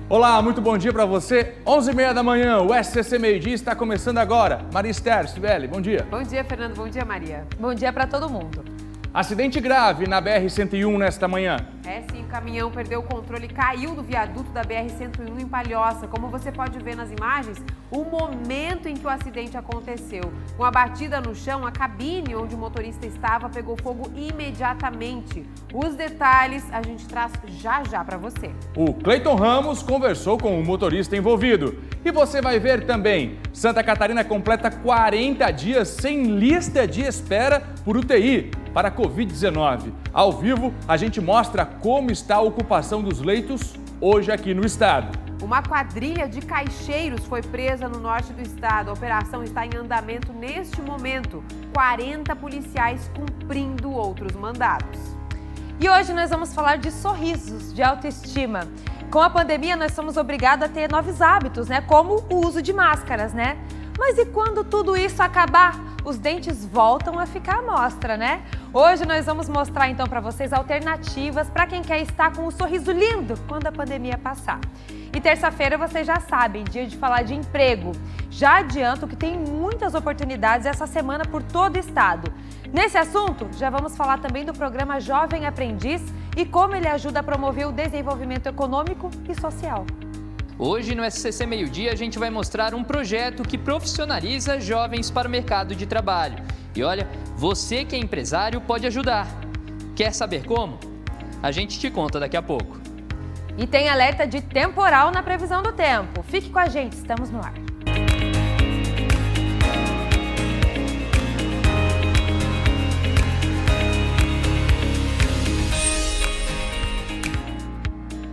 Olá, muito bom dia para você. 11h30 da manhã, o SCC Meio Dia está começando agora. Maria Esther, Sibeli, bom dia. Bom dia, Fernando. Bom dia, Maria. Bom dia para todo mundo. Acidente grave na BR-101 nesta manhã. Sim, o caminhão perdeu o controle e caiu do viaduto da BR-101 em Palhoça. Como você pode ver nas imagens, o momento em que o acidente aconteceu. Com a batida no chão, a cabine onde o motorista estava pegou fogo imediatamente. Os detalhes a gente traz já para você. O Cleiton Ramos conversou com o motorista envolvido. E você vai ver também, Santa Catarina completa 40 dias sem lista de espera por UTI para Covid-19. Ao vivo, a gente mostra como está a ocupação dos leitos hoje aqui no estado. Uma quadrilha de caixeiros foi presa no norte do estado. A operação está em andamento neste momento. 40 policiais cumprindo outros mandados. E hoje nós vamos falar de sorrisos, de autoestima. Com a pandemia, nós somos obrigados a ter novos hábitos, né? Como o uso de máscaras, né? Mas e quando tudo isso acabar? Os dentes voltam a ficar à mostra, né? Hoje nós vamos mostrar então para vocês alternativas para quem quer estar com um sorriso lindo quando a pandemia passar. E terça-feira vocês já sabem, dia de falar de emprego. Já adianto que tem muitas oportunidades essa semana por todo o estado. Nesse assunto, já vamos falar também do programa Jovem Aprendiz e como ele ajuda a promover o desenvolvimento econômico e social. Hoje no SCC Meio Dia a gente vai mostrar um projeto que profissionaliza jovens para o mercado de trabalho. E olha, você que é empresário pode ajudar. Quer saber como? A gente te conta daqui a pouco. E tem alerta de temporal na previsão do tempo. Fique com a gente, estamos no ar.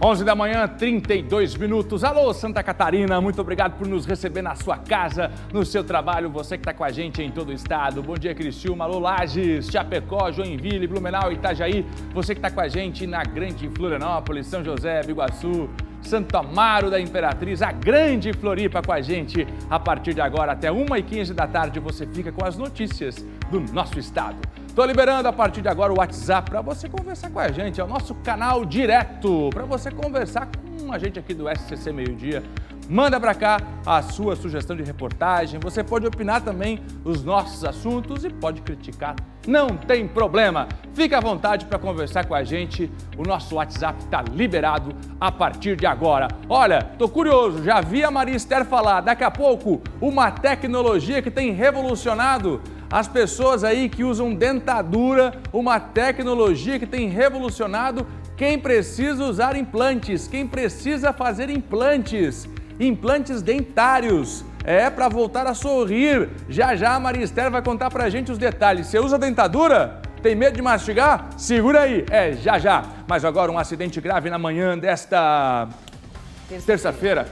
11 da manhã, 32 minutos. Alô, Santa Catarina, muito obrigado por nos receber na sua casa, no seu trabalho, você que está com a gente em todo o estado. Bom dia, Criciúma, alô, Lages, Chapecó, Joinville, Blumenau, Itajaí. Você que está com a gente na Grande Florianópolis, São José, Biguaçu, Santo Amaro da Imperatriz, a Grande Floripa com a gente. A partir de agora, até 1h15 da tarde, você fica com as notícias do nosso estado. Estou liberando a partir de agora o WhatsApp para você conversar com a gente. É o nosso canal direto para você conversar com a gente aqui do SCC Meio Dia. Manda para cá a sua sugestão de reportagem. Você pode opinar também os nossos assuntos e pode criticar. Não tem problema. Fique à vontade para conversar com a gente. O nosso WhatsApp está liberado a partir de agora. Olha, tô curioso. Já vi a Maria Esther falar. Daqui a pouco, uma tecnologia que tem revolucionado as pessoas aí que usam dentadura, uma tecnologia que tem revolucionado quem precisa usar implantes, quem precisa fazer implantes dentários. É para voltar a sorrir. Já já a Maria Esther vai contar pra gente os detalhes. Você usa dentadura? Tem medo de mastigar? Segura aí, já. Mas agora um acidente grave na manhã desta terça-feira.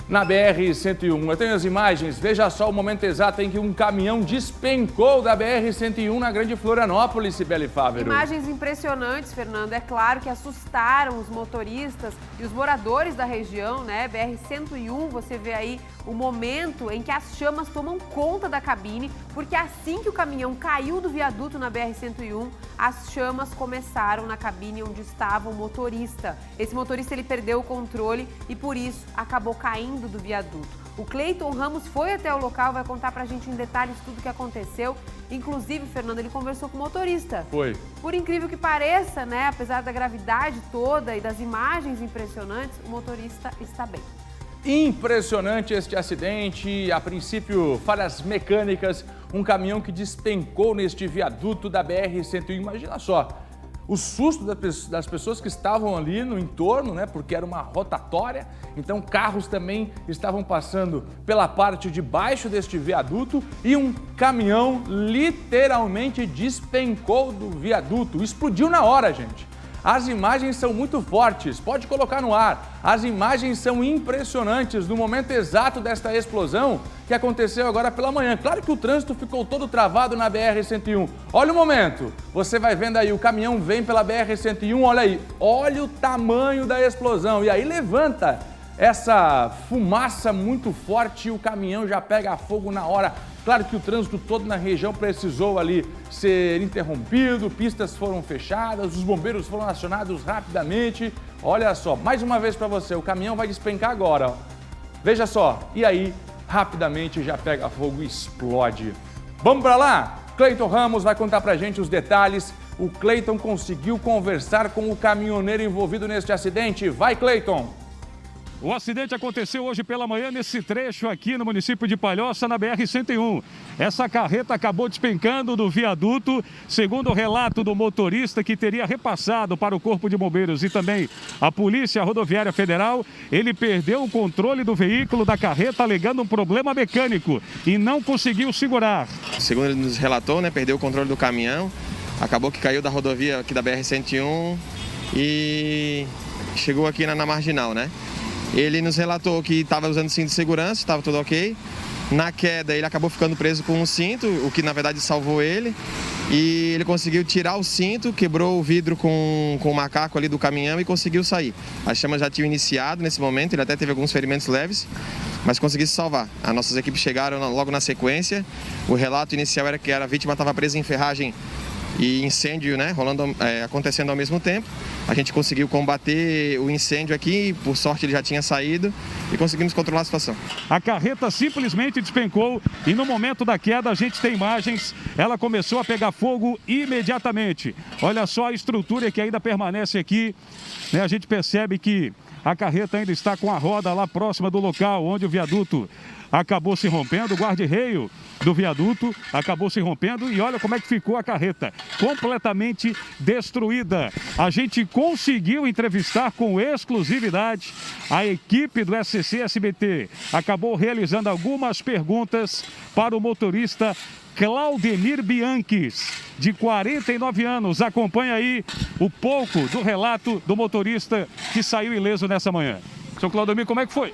Na BR-101, eu tenho as imagens, veja só o momento exato em que um caminhão despencou da BR-101 na Grande Florianópolis, Sibeli Fávero. Imagens impressionantes, Fernando, é claro que assustaram os motoristas e os moradores da região, né? BR-101, você vê aí o momento em que as chamas tomam conta da cabine, porque assim que o caminhão caiu do viaduto na BR-101, as chamas começaram na cabine onde estava o motorista. Esse motorista ele perdeu o controle e por isso acabou caindo do viaduto. O Cleiton Ramos foi até o local, vai contar pra gente em detalhes tudo o que aconteceu. Inclusive, Fernando, ele conversou com o motorista. Foi. Por incrível que pareça, né, apesar da gravidade toda e das imagens impressionantes, o motorista está bem. Impressionante este acidente, a princípio falhas mecânicas, um caminhão que despencou neste viaduto da BR-101, imagina só. O susto das pessoas que estavam ali no entorno, né, porque era uma rotatória, então carros também estavam passando pela parte de baixo deste viaduto e um caminhão literalmente despencou do viaduto, explodiu na hora, gente. As imagens são muito fortes, pode colocar no ar. As imagens são impressionantes no momento exato desta explosão que aconteceu agora pela manhã. Claro que o trânsito ficou todo travado na BR-101. Olha o momento, você vai vendo aí, o caminhão vem pela BR-101, olha aí, olha o tamanho da explosão. E aí levanta essa fumaça muito forte e o caminhão já pega fogo na hora. Claro que o trânsito todo na região precisou ali ser interrompido, pistas foram fechadas, os bombeiros foram acionados rapidamente. Olha só, mais uma vez para você, o caminhão vai despencar agora, ó. Veja só, e aí rapidamente já pega fogo e explode. Vamos para lá? Cleiton Ramos vai contar pra gente os detalhes. O Cleiton conseguiu conversar com o caminhoneiro envolvido neste acidente. Vai, Cleiton! O acidente aconteceu hoje pela manhã nesse trecho aqui no município de Palhoça, na BR-101. Essa carreta acabou despencando do viaduto, segundo o relato do motorista que teria repassado para o Corpo de Bombeiros e também a Polícia Rodoviária Federal. Ele perdeu o controle do veículo da carreta alegando um problema mecânico e não conseguiu segurar. Segundo ele nos relatou, perdeu o controle do caminhão, acabou que caiu da rodovia aqui da BR-101 e chegou aqui na marginal, Ele nos relatou que estava usando cinto de segurança, estava tudo ok. Na queda, ele acabou ficando preso com um cinto, o que na verdade salvou ele. E ele conseguiu tirar o cinto, quebrou o vidro com o macaco ali do caminhão e conseguiu sair. As chamas já tinham iniciado nesse momento, ele até teve alguns ferimentos leves, mas conseguiu se salvar. As nossas equipes chegaram logo na sequência. O relato inicial era que a vítima estava presa em ferragem e incêndio, acontecendo ao mesmo tempo. A gente conseguiu combater o incêndio aqui, por sorte ele já tinha saído e conseguimos controlar a situação. A carreta simplesmente despencou e no momento da queda a gente tem imagens, ela começou a pegar fogo imediatamente. Olha só a estrutura que ainda permanece aqui, A gente percebe que a carreta ainda está com a roda lá próxima do local onde o viaduto acabou se rompendo, o guarda-reio do viaduto acabou se rompendo e olha como é que ficou a carreta, completamente destruída. A gente conseguiu entrevistar com exclusividade a equipe do SCC-SBT, acabou realizando algumas perguntas para o motorista Claudemir Bianchis, de 49 anos. Acompanha aí o pouco do relato do motorista que saiu ileso nessa manhã. Seu Claudemir, como é que foi?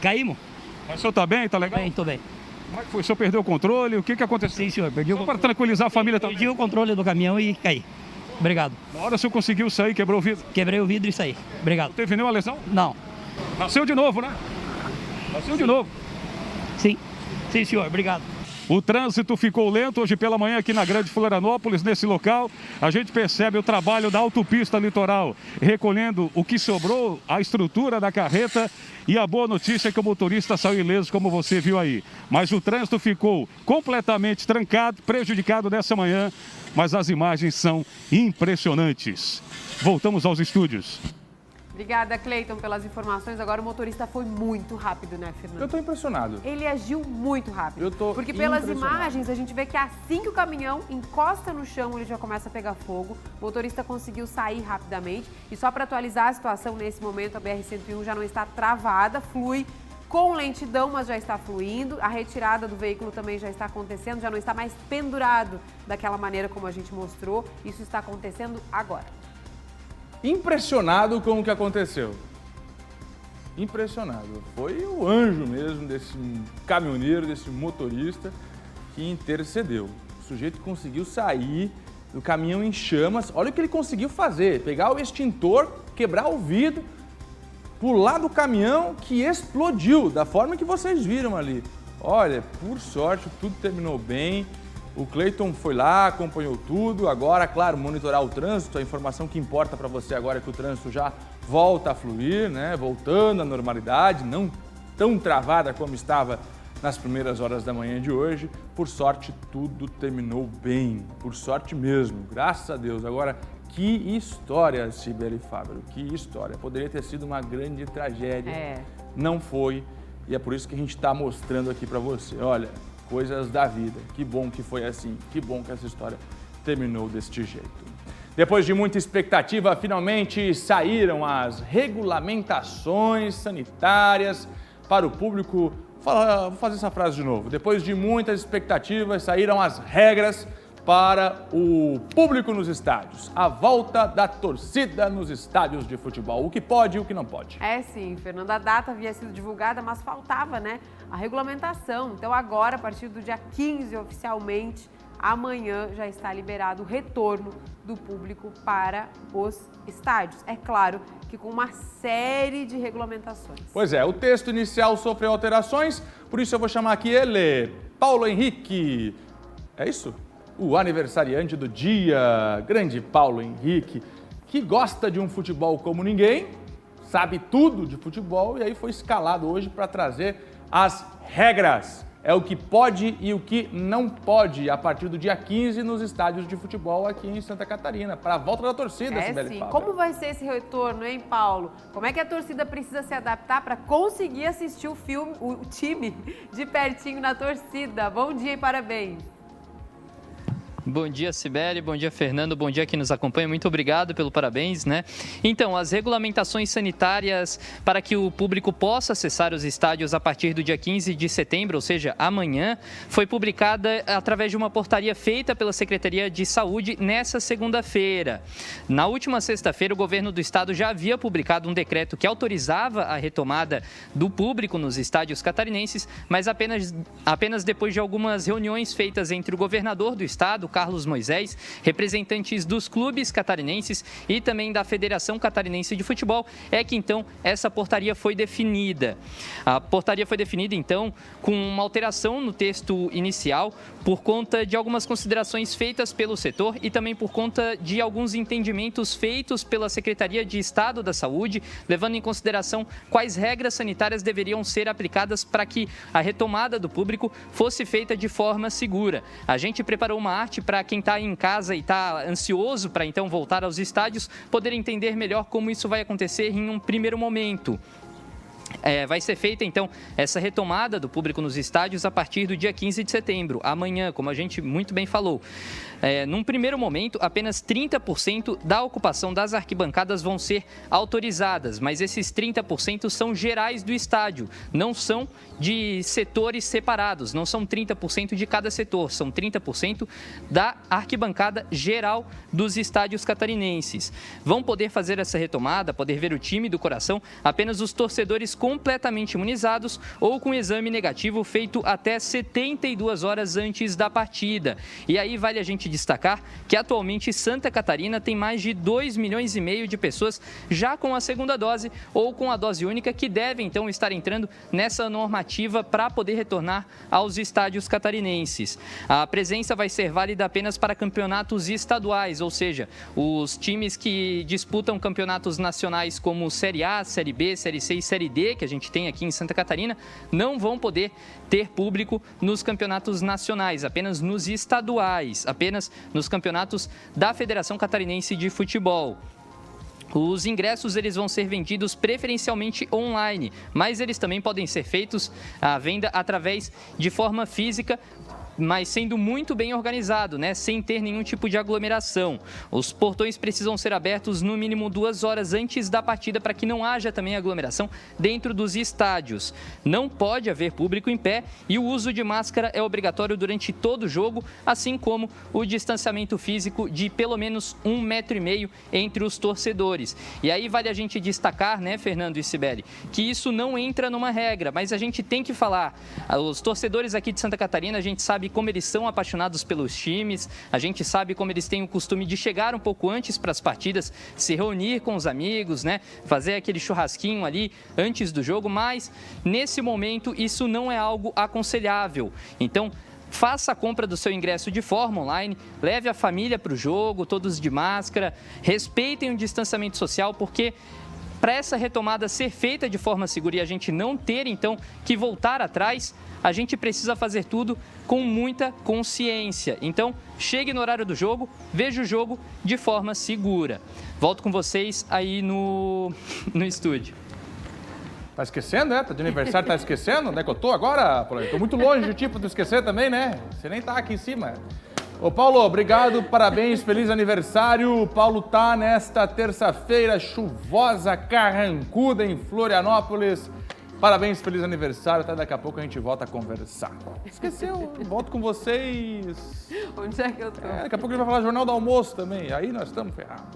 Caímos. Mas o senhor tá bem? Tá legal? Bem, tô bem. Como é que foi? O senhor perdeu o controle? O que aconteceu? Sim, senhor. Perdi o Só controle. para tranquilizar a família também. Perdi o controle do caminhão e caí. Obrigado. Na hora o senhor conseguiu sair, quebrou o vidro? Quebrei o vidro e saí. Obrigado. Não teve nenhuma lesão? Não. Nasceu de novo, né? Nasceu de novo. Sim. Sim, senhor. Obrigado. O trânsito ficou lento hoje pela manhã aqui na Grande Florianópolis, nesse local. A gente percebe o trabalho da autopista litoral, recolhendo o que sobrou, a estrutura da carreta. E a boa notícia é que o motorista saiu ileso, como você viu aí. Mas o trânsito ficou completamente trancado, prejudicado nessa manhã. Mas as imagens são impressionantes. Voltamos aos estúdios. Obrigada, Cleiton, pelas informações. Agora o motorista foi muito rápido, né, Fernando? Eu tô impressionado. Ele agiu muito rápido. Eu tô Porque pelas impressionado. imagens a gente vê que assim que o caminhão encosta no chão, ele já começa a pegar fogo. O motorista conseguiu sair rapidamente. E só para atualizar a situação nesse momento, a BR-101 já não está travada, flui com lentidão, mas já está fluindo. A retirada do veículo também já está acontecendo, já não está mais pendurado daquela maneira como a gente mostrou. Isso está acontecendo agora. Impressionado com o que aconteceu. Impressionado. Foi o anjo mesmo desse caminhoneiro, desse motorista que intercedeu. O sujeito conseguiu sair do caminhão em chamas. Olha o que ele conseguiu fazer. Pegar o extintor, quebrar o vidro, pular do caminhão que explodiu, da forma que vocês viram ali. Olha, por sorte, tudo terminou bem. O Cleiton foi lá, acompanhou tudo. Agora, claro, monitorar o trânsito. A informação que importa para você agora é que o trânsito já volta a fluir, voltando à normalidade, não tão travada como estava nas primeiras horas da manhã de hoje. Por sorte, tudo terminou bem. Por sorte mesmo, graças a Deus. Agora, que história, Sibeli Fábio, que história. Poderia ter sido uma grande tragédia. Não foi. E é por isso que a gente está mostrando aqui para você. Olha, coisas da vida. Que bom que foi assim. Que bom que essa história terminou deste jeito. Depois de muita expectativa, finalmente saíram as regulamentações sanitárias para o público. Vou fazer essa frase de novo. Depois de muitas expectativas, saíram as regras para o público nos estádios. A volta da torcida nos estádios de futebol. O que pode e o que não pode. É sim, Fernando. A data havia sido divulgada, mas faltava, a regulamentação. Então agora, a partir do dia 15, oficialmente, amanhã já está liberado o retorno do público para os estádios. É claro que com uma série de regulamentações. Pois é, o texto inicial sofreu alterações, por isso eu vou chamar aqui ele, Paulo Henrique. É isso? O aniversariante do dia, grande Paulo Henrique, que gosta de um futebol como ninguém, sabe tudo de futebol e aí foi escalado hoje para trazer as regras. É o que pode e o que não pode a partir do dia 15 nos estádios de futebol aqui em Santa Catarina, para a volta da torcida, Sibeli Fábio. Como vai ser esse retorno, hein, Paulo? Como é que a torcida precisa se adaptar para conseguir assistir o time de pertinho na torcida? Bom dia e parabéns. Bom dia, Sibeli. Bom dia, Fernando. Bom dia quem nos acompanha. Muito obrigado pelo parabéns, né? Então, as regulamentações sanitárias para que o público possa acessar os estádios a partir do dia 15 de setembro, ou seja, amanhã, foi publicada através de uma portaria feita pela Secretaria de Saúde nessa segunda-feira. Na última sexta-feira, o governo do estado já havia publicado um decreto que autorizava a retomada do público nos estádios catarinenses, mas apenas depois de algumas reuniões feitas entre o governador do estado, Carlos Moisés, representantes dos clubes catarinenses e também da Federação Catarinense de Futebol, é que então essa portaria foi definida. A portaria foi definida então com uma alteração no texto inicial por conta de algumas considerações feitas pelo setor e também por conta de alguns entendimentos feitos pela Secretaria de Estado da Saúde, levando em consideração quais regras sanitárias deveriam ser aplicadas para que a retomada do público fosse feita de forma segura. A gente preparou uma arte para quem está em casa e está ansioso para então voltar aos estádios poder entender melhor como isso vai acontecer em um primeiro momento. Vai ser feita, então, essa retomada do público nos estádios a partir do dia 15 de setembro, amanhã, como a gente muito bem falou. Num primeiro momento, apenas 30% da ocupação das arquibancadas vão ser autorizadas, mas esses 30% são gerais do estádio, não são de setores separados, não são 30% de cada setor, são 30% da arquibancada geral dos estádios catarinenses. Vão poder fazer essa retomada, poder ver o time do coração, apenas os torcedores completamente imunizados ou com exame negativo feito até 72 horas antes da partida. E aí vale a gente destacar que atualmente Santa Catarina tem mais de 2,5 milhões de pessoas já com a segunda dose ou com a dose única que devem então estar entrando nessa normativa para poder retornar aos estádios catarinenses. A presença vai ser válida apenas para campeonatos estaduais, ou seja, os times que disputam campeonatos nacionais como Série A, Série B, Série C e Série D, que a gente tem aqui em Santa Catarina, não vão poder ter público nos campeonatos nacionais, apenas nos estaduais, apenas nos campeonatos da Federação Catarinense de Futebol. Os ingressos eles vão ser vendidos preferencialmente online, mas eles também podem ser feitos à venda através de forma física, mas sendo muito bem organizado, né? Sem ter nenhum tipo de aglomeração. Os portões precisam ser abertos no mínimo 2 horas antes da partida para que não haja também aglomeração dentro dos estádios. Não pode haver público em pé e o uso de máscara é obrigatório durante todo o jogo, assim como o distanciamento físico de pelo menos 1,5 metro entre os torcedores. E aí vale a gente destacar, né, Fernando e Sibeli, que isso não entra numa regra, mas a gente tem que falar. Os torcedores aqui de Santa Catarina, a gente sabe como eles são apaixonados pelos times, a gente sabe como eles têm o costume de chegar um pouco antes para as partidas, se reunir com os amigos, né? Fazer aquele churrasquinho ali antes do jogo, mas nesse momento isso não é algo aconselhável. Então, faça a compra do seu ingresso de forma online, leve a família para o jogo, todos de máscara, respeitem o distanciamento social, porque para essa retomada ser feita de forma segura e a gente não ter, então, que voltar atrás, a gente precisa fazer tudo com muita consciência. Então, chegue no horário do jogo, veja o jogo de forma segura. Volto com vocês aí no estúdio. Tá esquecendo, né? Tá de aniversário, tá esquecendo? Onde é que eu tô agora? Tô muito longe de ti pra tu esquecer também, né? Você nem tá aqui em cima. Ô Paulo, obrigado, parabéns, feliz aniversário. O Paulo tá nesta terça-feira chuvosa, carrancuda em Florianópolis. Parabéns, feliz aniversário. Até daqui a pouco a gente volta a conversar. Esqueceu, volto com vocês. Onde é que eu tô? Daqui a pouco ele vai falar Jornal do Almoço também. Aí nós estamos ferrados.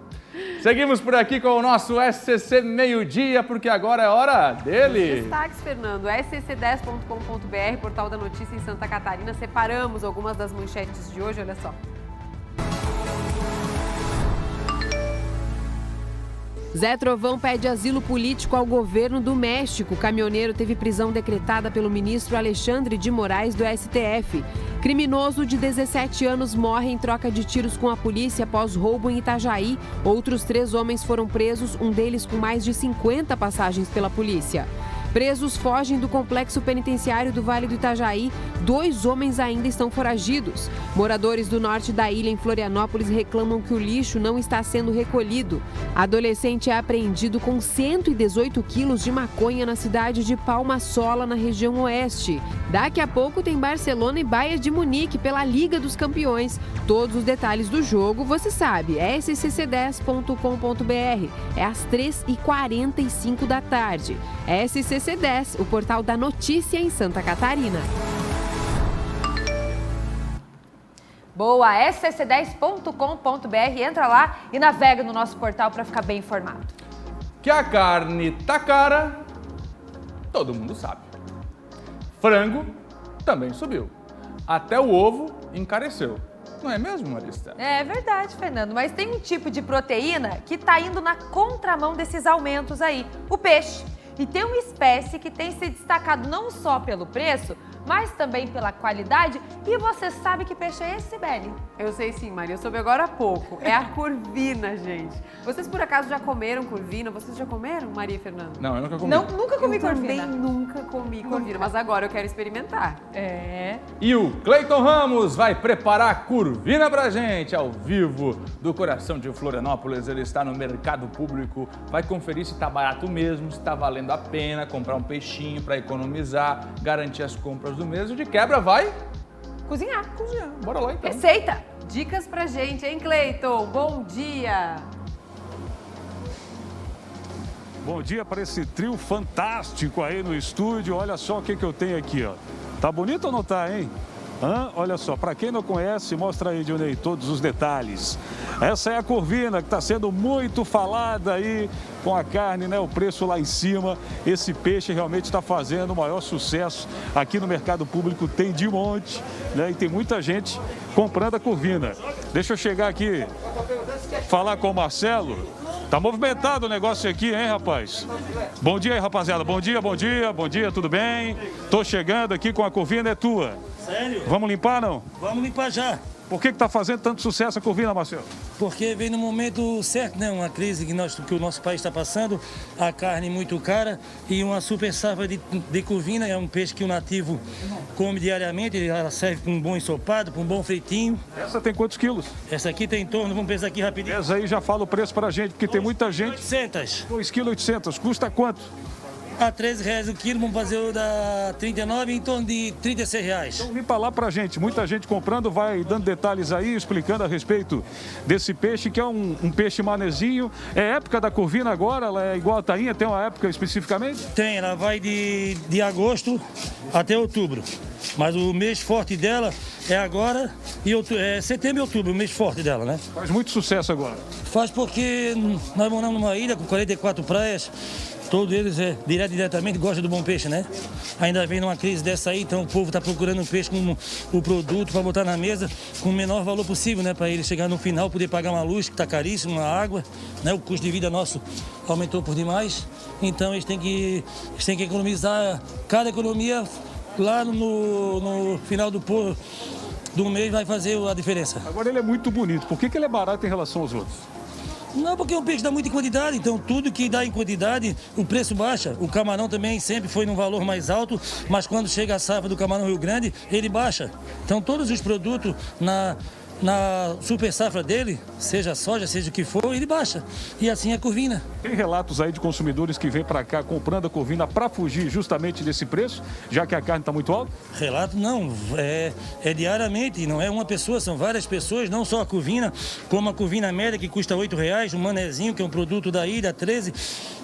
Seguimos por aqui com o nosso SCC Meio-Dia, porque agora é hora dele. Destaques, Fernando. scc10.com.br, portal da notícia em Santa Catarina. Separamos algumas das manchetes de hoje, olha só. Zé Trovão pede asilo político ao governo do México. O caminhoneiro teve prisão decretada pelo ministro Alexandre de Moraes do STF. Criminoso de 17 anos morre em troca de tiros com a polícia após roubo em Itajaí. Outros 3 homens foram presos, um deles com mais de 50 passagens pela polícia. Presos fogem do complexo penitenciário do Vale do Itajaí. 2 homens ainda estão foragidos. Moradores do norte da ilha, em Florianópolis, reclamam que o lixo não está sendo recolhido. Adolescente é apreendido com 118 quilos de maconha na cidade de Palma Sola, na região oeste. Daqui a pouco tem Barcelona e Bayern de Munique pela Liga dos Campeões. Todos os detalhes do jogo você sabe, é scc10.com.br. É às 3h45 da tarde. SCC10, o portal da notícia em Santa Catarina. Boa, scc10.com.br. Entra lá e navega no nosso portal para ficar bem informado. Que a carne tá cara, todo mundo sabe. Frango também subiu. Até o ovo encareceu. Não é mesmo, Marista? É verdade, Fernando, mas tem um tipo de proteína que está indo na contramão desses aumentos aí, o peixe. E tem uma espécie que tem se destacado não só pelo preço, mas também pela qualidade. E você sabe que peixe é esse, Beli? Eu sei sim, Maria. Eu soube agora há pouco. É a curvina, gente. Vocês por acaso já comeram curvina? Vocês já comeram, Maria e Fernando? Não, eu nunca comi. Não, nunca comi eu curvina. Também nunca comi curvina, mas agora eu quero experimentar. É. E o Cleiton Ramos vai preparar a curvina pra gente, ao vivo, do coração de Florianópolis. Ele está no mercado público, vai conferir se tá barato mesmo, se tá valendo a pena comprar um peixinho para economizar, garantir as compras do mês. E de quebra vai Cozinhar. Bora lá então. Receita. Dicas pra gente, hein, Cleiton? Bom dia! Bom dia para esse trio fantástico aí no estúdio. Olha só o que eu tenho aqui, ó. Tá bonito ou não tá, hein? Olha só, para quem não conhece, mostra aí, Dionei, todos os detalhes. Essa é a corvina que está sendo muito falada aí com a carne, né? O preço lá em cima. Esse peixe realmente está fazendo o maior sucesso aqui no mercado público. Tem de monte, né? E tem muita gente comprando a corvina. Deixa eu chegar aqui, falar com o Marcelo. Tá movimentado o negócio aqui, hein, rapaz? Bom dia aí, rapaziada. Bom dia, tudo bem? Tô chegando aqui com a corvina, é tua. Sério? Vamos limpar, não? Vamos limpar já. Por que tá fazendo tanto sucesso a corvina, Marcelo? Porque vem no momento certo, né? Uma crise que o nosso país está passando, a carne muito cara e uma super safra de corvina. É um peixe que o nativo come diariamente, ela serve para um bom ensopado, para um bom fritinho. Essa tem quantos quilos? Essa aqui tem em torno, vamos pensar aqui rapidinho. Essa aí já fala o preço pra gente, porque tem muita gente. 800. 2,8 kg, custa quanto? A R$13 o quilo, vamos fazer o da 39 em torno de R$36. Então limpa lá pra gente, muita gente comprando, vai dando detalhes aí, explicando a respeito desse peixe, que é um peixe manezinho. É época da corvina agora, ela é igual a tainha, tem uma época especificamente? Tem, ela vai de agosto até outubro. Mas o mês forte dela é agora e setembro e outubro, o mês forte dela, né? Faz muito sucesso agora. Faz porque nós moramos numa ilha com 44 praias. Todos eles, diretamente, gostam do bom peixe, né? Ainda vem numa crise dessa aí, então o povo está procurando um peixe com o produto para botar na mesa com o menor valor possível, né? Para ele chegar no final, poder pagar uma luz que está caríssima, uma água, né? O custo de vida nosso aumentou por demais. Então eles têm que economizar. Cada economia lá no final do mês vai fazer a diferença. Agora ele é muito bonito. Por que ele é barato em relação aos outros? Não, porque o peixe dá muito em quantidade, então tudo que dá em quantidade, o preço baixa. O camarão também sempre foi num valor mais alto, mas quando chega a safra do camarão Rio Grande, ele baixa. Então todos os produtos na super safra dele, seja soja, seja o que for, ele baixa. E assim é a corvina. Tem relatos aí de consumidores que vêm para cá comprando a corvina para fugir justamente desse preço, já que a carne está muito alta? Relato não, é diariamente, não é uma pessoa, são várias pessoas, não só a corvina, como a corvina média que custa R$8, o manezinho, que é um produto da ilha, 13,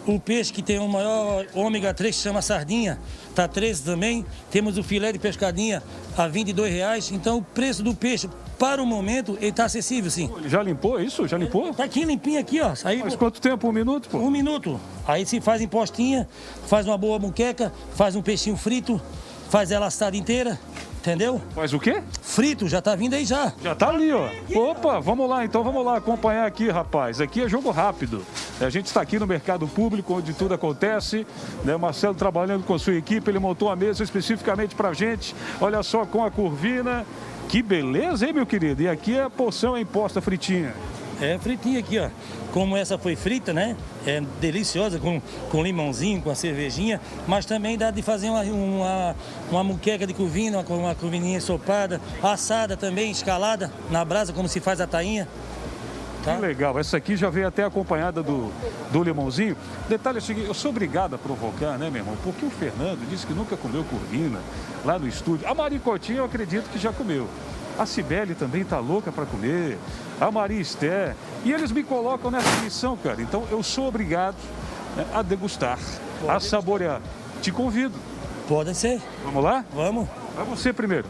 o peixe que tem o maior ômega 3, que se chama sardinha, está 13 também, temos o filé de pescadinha a R$22, então o preço do peixe para o momento, ele está acessível, sim. Ele já limpou isso? Já limpou? Está aqui limpinho aqui, ó. Aí, mas quanto tempo? 1 minuto, pô? 1 minuto. Aí se faz em postinha, faz uma boa muqueca, faz um peixinho frito, faz ela assada inteira, entendeu? Faz o quê? frito, já tá vindo aí já. Já tá ali, ó. Opa, vamos lá então, vamos lá acompanhar aqui, rapaz. Aqui é jogo rápido. A gente está aqui no mercado público, onde tudo acontece. Né? Marcelo trabalhando com sua equipe, ele montou a mesa especificamente pra gente. Olha só, com a curvina. Que beleza, hein, meu querido? E aqui a porção é imposta fritinha. É fritinha aqui, ó. Como essa foi frita, né? É deliciosa, com limãozinho, com a cervejinha. Mas também dá de fazer uma muqueca de curvina, uma curvininha ensopada, assada também, escalada na brasa, como se faz a tainha. Tá? Que legal. Essa aqui já veio até acompanhada do limãozinho. Detalhe é o seguinte, eu sou obrigado a provocar, né, meu irmão? Porque o Fernando disse que nunca comeu curvina lá no estúdio. A Maricotinha eu acredito que já comeu. A Cibele também tá louca para comer. A Maria Esther. E eles me colocam nessa missão, cara. Então eu sou obrigado, né, a degustar, a saborear. Te convido. Pode ser. Vamos lá? Vamos. Vai você primeiro.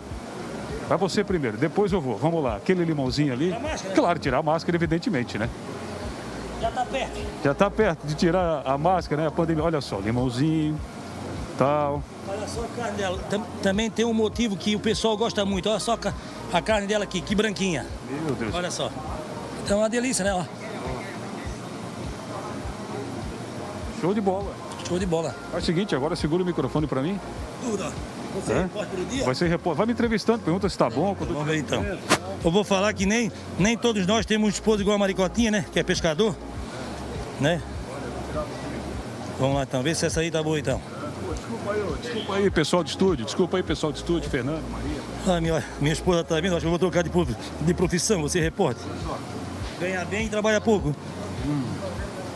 Vai você primeiro, depois eu vou. Vamos lá. Aquele limãozinho ali. Tirar a máscara, né? Claro, tirar a máscara, evidentemente, né? Já tá perto. Já tá perto de tirar a máscara, né? A pandemia. Olha só, limãozinho, tal. Olha só a carne dela. Também tem um motivo que o pessoal gosta muito. Olha só a carne dela aqui, que branquinha. Meu Deus. Olha só. Então é uma delícia, né? Ó. Show de bola. Show de bola. Faz o seguinte, agora segura o microfone pra mim. Tudo, ó. Você É? repórter pelo dia? Vai ser repórter. Vai me entrevistando, pergunta se tá bom. Vamos ver então. Eu vou falar que nem todos nós temos um esposo igual a Maricotinha, né? Que é pescador. Né? Vamos lá então, ver se essa aí tá boa então. Desculpa aí, pessoal de estúdio. Desculpa aí, pessoal de estúdio. Fernando, Maria. Ah, minha esposa tá vindo, acho que eu vou trocar de profissão, você é repórter. Ganha bem e trabalha pouco.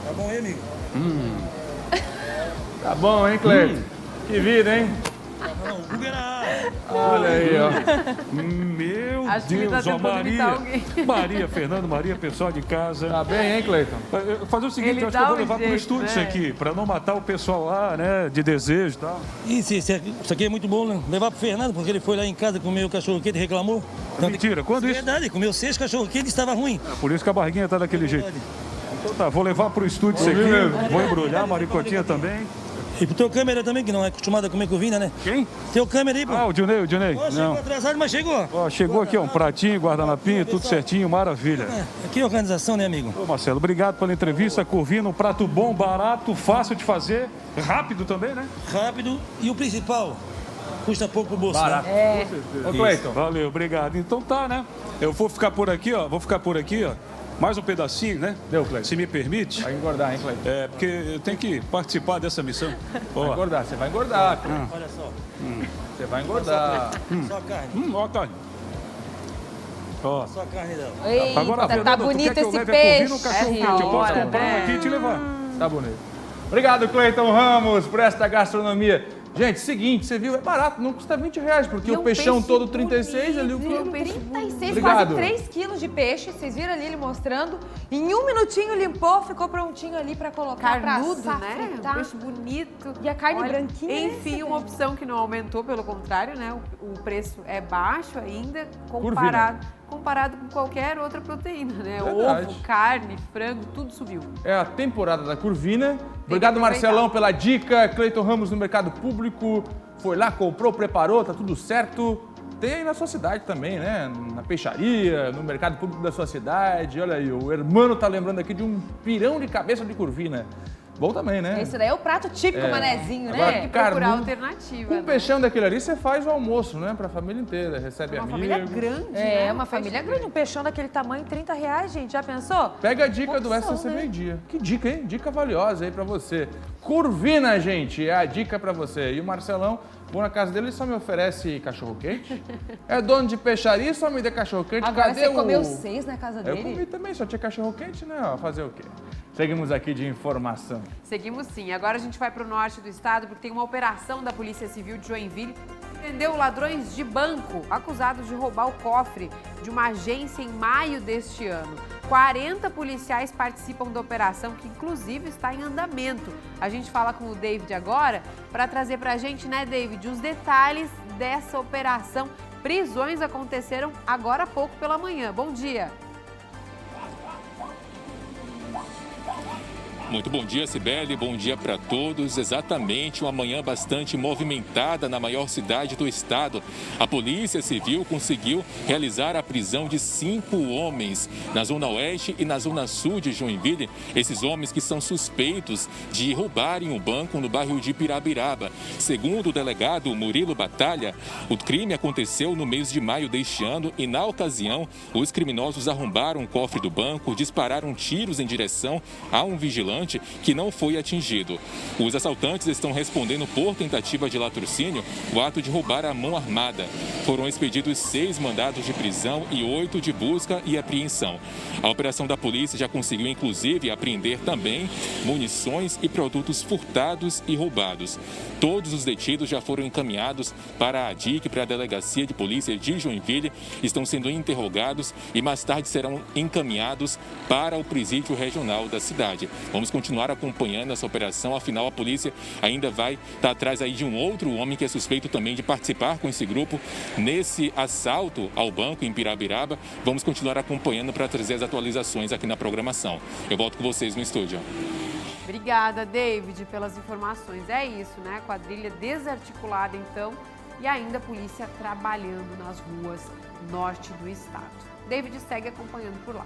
Tá bom aí, amigo? Tá bom, hein, Cleiton? Que vida, hein? Não, Uber na área. Olha aí, ó. Meu Acho que ele tá Deus, ó, tentando imitar Maria. alguém. Maria, Fernando, Maria, pessoal de casa. Tá bem, hein, Cleiton? Fazer o seguinte, Ele eu acho que eu dá vou um levar pro jeito, estúdio né? isso aqui, pra não matar o pessoal lá, né, de desejo e tal. Isso aqui é muito bom, né? Levar pro Fernando, porque ele foi lá em casa comer o cachorro-quente e reclamou. Mentira, quando isso? Verdade, comeu 6 cachorro-quente e estava ruim. Por isso que a barriguinha tá daquele jeito. Então tá, vou levar pro estúdio isso aqui, vou embrulhar, a Maricotinha também. E pro teu câmera também, que não é acostumado a comer curvina, né? Quem? Teu câmera aí, pô. Ah, o Dionei. Ó, chegou atrasado, mas chegou. Ó, chegou aqui, ó, um pratinho, guardanapinho, tudo certinho, maravilha. Aqui é organização, né, amigo? Ô, Marcelo, obrigado pela entrevista. Curvina, um prato bom, barato, fácil de fazer, rápido também, né? Rápido e o principal, custa pouco pro bolso. Barato. Né? Ô, Cleiton. Valeu, obrigado. Então tá, né? Eu vou ficar por aqui, ó. Mais um pedacinho, né? Deu, Cleiton. Se me permite. Vai engordar, hein, Cleiton? É, porque eu tenho que participar dessa missão. Vai Ó, engordar, você vai engordar, Cleiton. Olha só, Você vai engordar. só a carne. ó a carne. Ó. Só a carne dela. Eita, Agora, tá Fernando, tu bonito quer que eu esse leve peixe. a curvina ou cachorro Essa quente? Eu posso hora, comprar né? aqui e te levar. Tá bonito. Obrigado, Cleiton Ramos, por esta gastronomia. Gente, seguinte, você viu, é barato, não custa R$20, porque E é o um peixão peixe todo 36, ali o bonito, quilo. um peixe 36, Obrigado. quase 3 quilos de peixe. Vocês viram ali ele mostrando. Em 1 minutinho limpou, ficou prontinho ali pra colocar Carnudo, pra né? Um fritar. peixe bonito. E a carne branquinha, né, Enfim, você uma vê? opção que não aumentou, pelo contrário, né? O preço é baixo ainda, Curvina. comparado com qualquer outra proteína, né? Verdade. Ovo, carne, frango, tudo subiu. É a temporada da curvina. Obrigado, que aproveitar. Marcelão, pela dica. Cleiton Ramos no mercado público. Foi lá, comprou, preparou, tá tudo certo. Tem aí na sua cidade também, né? Na peixaria, no mercado público da sua cidade. Olha aí, o Hermano tá lembrando aqui de um pirão de cabeça de curvina. Bom também, né? Esse daí é o prato típico É. manezinho, Agora, né? Carnudo. Procurar alternativa. Com um né? peixão daquele ali, você faz o almoço, né? Pra família inteira. Recebe Uma amigos. família grande, É, né? uma família grande, um peixão daquele tamanho, R$30, gente. Já pensou? Pega a dica do Opção, SCC né? Meio-Dia. Que dica, hein? Dica valiosa aí pra você. Curvina, gente, é a dica pra você. E o Marcelão, vou na casa dele e só me oferece cachorro-quente. É dono de peixaria, só me dê cachorro-quente. Agora Cadê você o... comeu 6 na casa Eu dele? comi também, só tinha cachorro-quente, né? Ó, fazer o quê? Seguimos aqui de informação. Seguimos sim. Agora a gente vai para o norte do estado, porque tem uma operação da Polícia Civil de Joinville que prendeu ladrões de banco acusados de roubar o cofre de uma agência em maio deste ano. 40 policiais participam da operação, que inclusive está em andamento. A gente fala com o David agora para trazer para a gente, né, David, os detalhes dessa operação. Prisões aconteceram agora há pouco pela manhã. Bom dia. Muito bom dia, Cibele. Bom dia para todos. Exatamente, uma manhã bastante movimentada na maior cidade do estado. A Polícia Civil conseguiu realizar a prisão de 5 homens na Zona Oeste e na Zona Sul de Joinville. Esses homens que são suspeitos de roubarem um banco no bairro de Pirabiraba. Segundo o delegado Murilo Batalha, o crime aconteceu no mês de maio deste ano e, na ocasião, os criminosos arrombaram o cofre do banco, dispararam tiros em direção a um vigilante que não foi atingido. Os assaltantes estão respondendo por tentativa de latrocínio o ato de roubar a mão armada. Foram expedidos 6 mandados de prisão e 8 de busca e apreensão. A operação da polícia já conseguiu, inclusive, apreender também munições e produtos furtados e roubados. Todos os detidos já foram encaminhados para a DIC, para a Delegacia de Polícia de Joinville, estão sendo interrogados e mais tarde serão encaminhados para o presídio regional da cidade. Vamos continuar acompanhando essa operação, afinal a polícia ainda vai estar atrás aí de um outro homem que é suspeito também de participar com esse grupo nesse assalto ao banco em Pirabiraba. Vamos continuar acompanhando para trazer as atualizações aqui na programação. Eu volto com vocês no estúdio. Obrigada, David, pelas informações. É isso, né? Quadrilha desarticulada, então, e ainda a polícia trabalhando nas ruas norte do estado. David segue acompanhando por lá.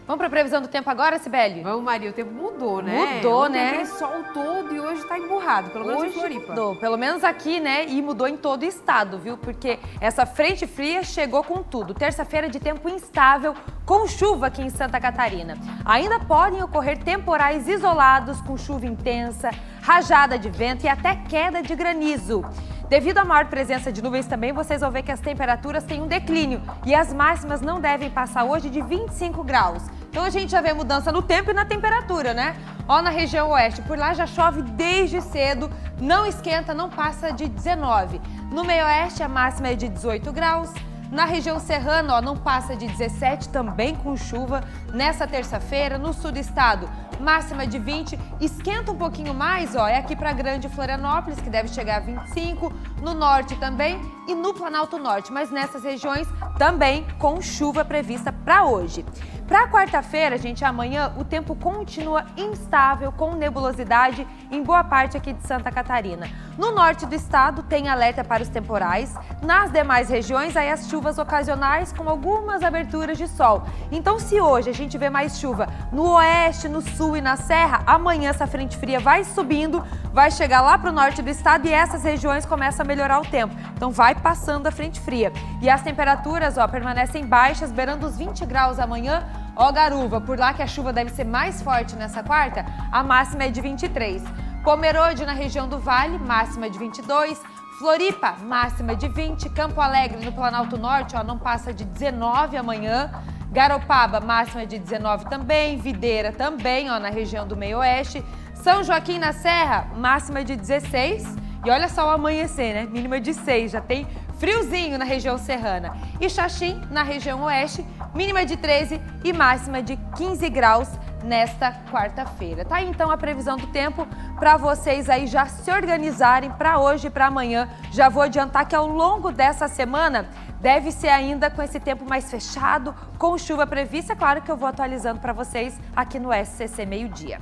Vamos para a previsão do tempo agora, Cibele? Vamos, Maria, o tempo mudou, né? Mudou, né? Aquele sol todo e hoje tá emburrado, pelo menos em Floripa. Mudou, pelo menos aqui, né? E mudou em todo o estado, viu? Porque essa frente fria chegou com tudo. Terça-feira de tempo instável, com chuva aqui em Santa Catarina. Ainda podem ocorrer temporais isolados com chuva intensa, rajada de vento e até queda de granizo. Devido à maior presença de nuvens também, vocês vão ver que as temperaturas têm um declínio e as máximas não devem passar hoje de 25 graus. Então a gente já vê mudança no tempo e na temperatura, né? Ó, na região oeste, por lá já chove desde cedo, não esquenta, não passa de 19. No meio oeste a máxima é de 18 graus. Na região serrana, ó, não passa de 17, também com chuva. Nessa terça-feira, no sul do estado, máxima de 20. Esquenta um pouquinho mais, ó, é aqui para Grande Florianópolis, que deve chegar a 25. No norte também e no Planalto Norte, mas nessas regiões também com chuva prevista para hoje. Para quarta-feira, gente, amanhã o tempo continua instável com nebulosidade em boa parte aqui de Santa Catarina. No norte do estado tem alerta para os temporais. Nas demais regiões, aí as chuvas ocasionais com algumas aberturas de sol. Então, se hoje a gente vê mais chuva no oeste, no sul e na serra, amanhã essa frente fria vai subindo, vai chegar lá para o norte do estado e essas regiões começam a melhorar o tempo. Então, vai passando a frente fria. E as temperaturas, ó, permanecem baixas, beirando os 20 graus amanhã. Ó, Garuva, por lá que a chuva deve ser mais forte nessa quarta, a máxima é de 23. Pomerode, na região do Vale, máxima de 22. Floripa, máxima de 20. Campo Alegre, no Planalto Norte, ó, não passa de 19 amanhã. Garopaba, máxima de 19 também. Videira também, ó, na região do Meio Oeste. São Joaquim, na Serra, máxima de 16. E olha só o amanhecer, né? Mínima de 6, já tem friozinho na região serrana. E Xaxim, na região oeste, mínima de 13 e máxima de 15 graus nesta quarta-feira. Tá aí então a previsão do tempo para vocês aí já se organizarem para hoje e para amanhã. Já vou adiantar que ao longo dessa semana deve ser ainda com esse tempo mais fechado, com chuva prevista. É claro que eu vou atualizando para vocês aqui no SCC Meio-Dia.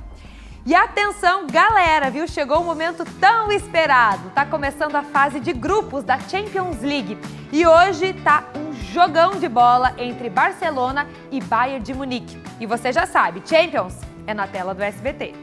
E atenção, galera, viu? Chegou o momento tão esperado. Tá começando a fase de grupos da Champions League. E hoje tá um jogão de bola entre Barcelona e Bayern de Munique. E você já sabe, Champions é na tela do SBT.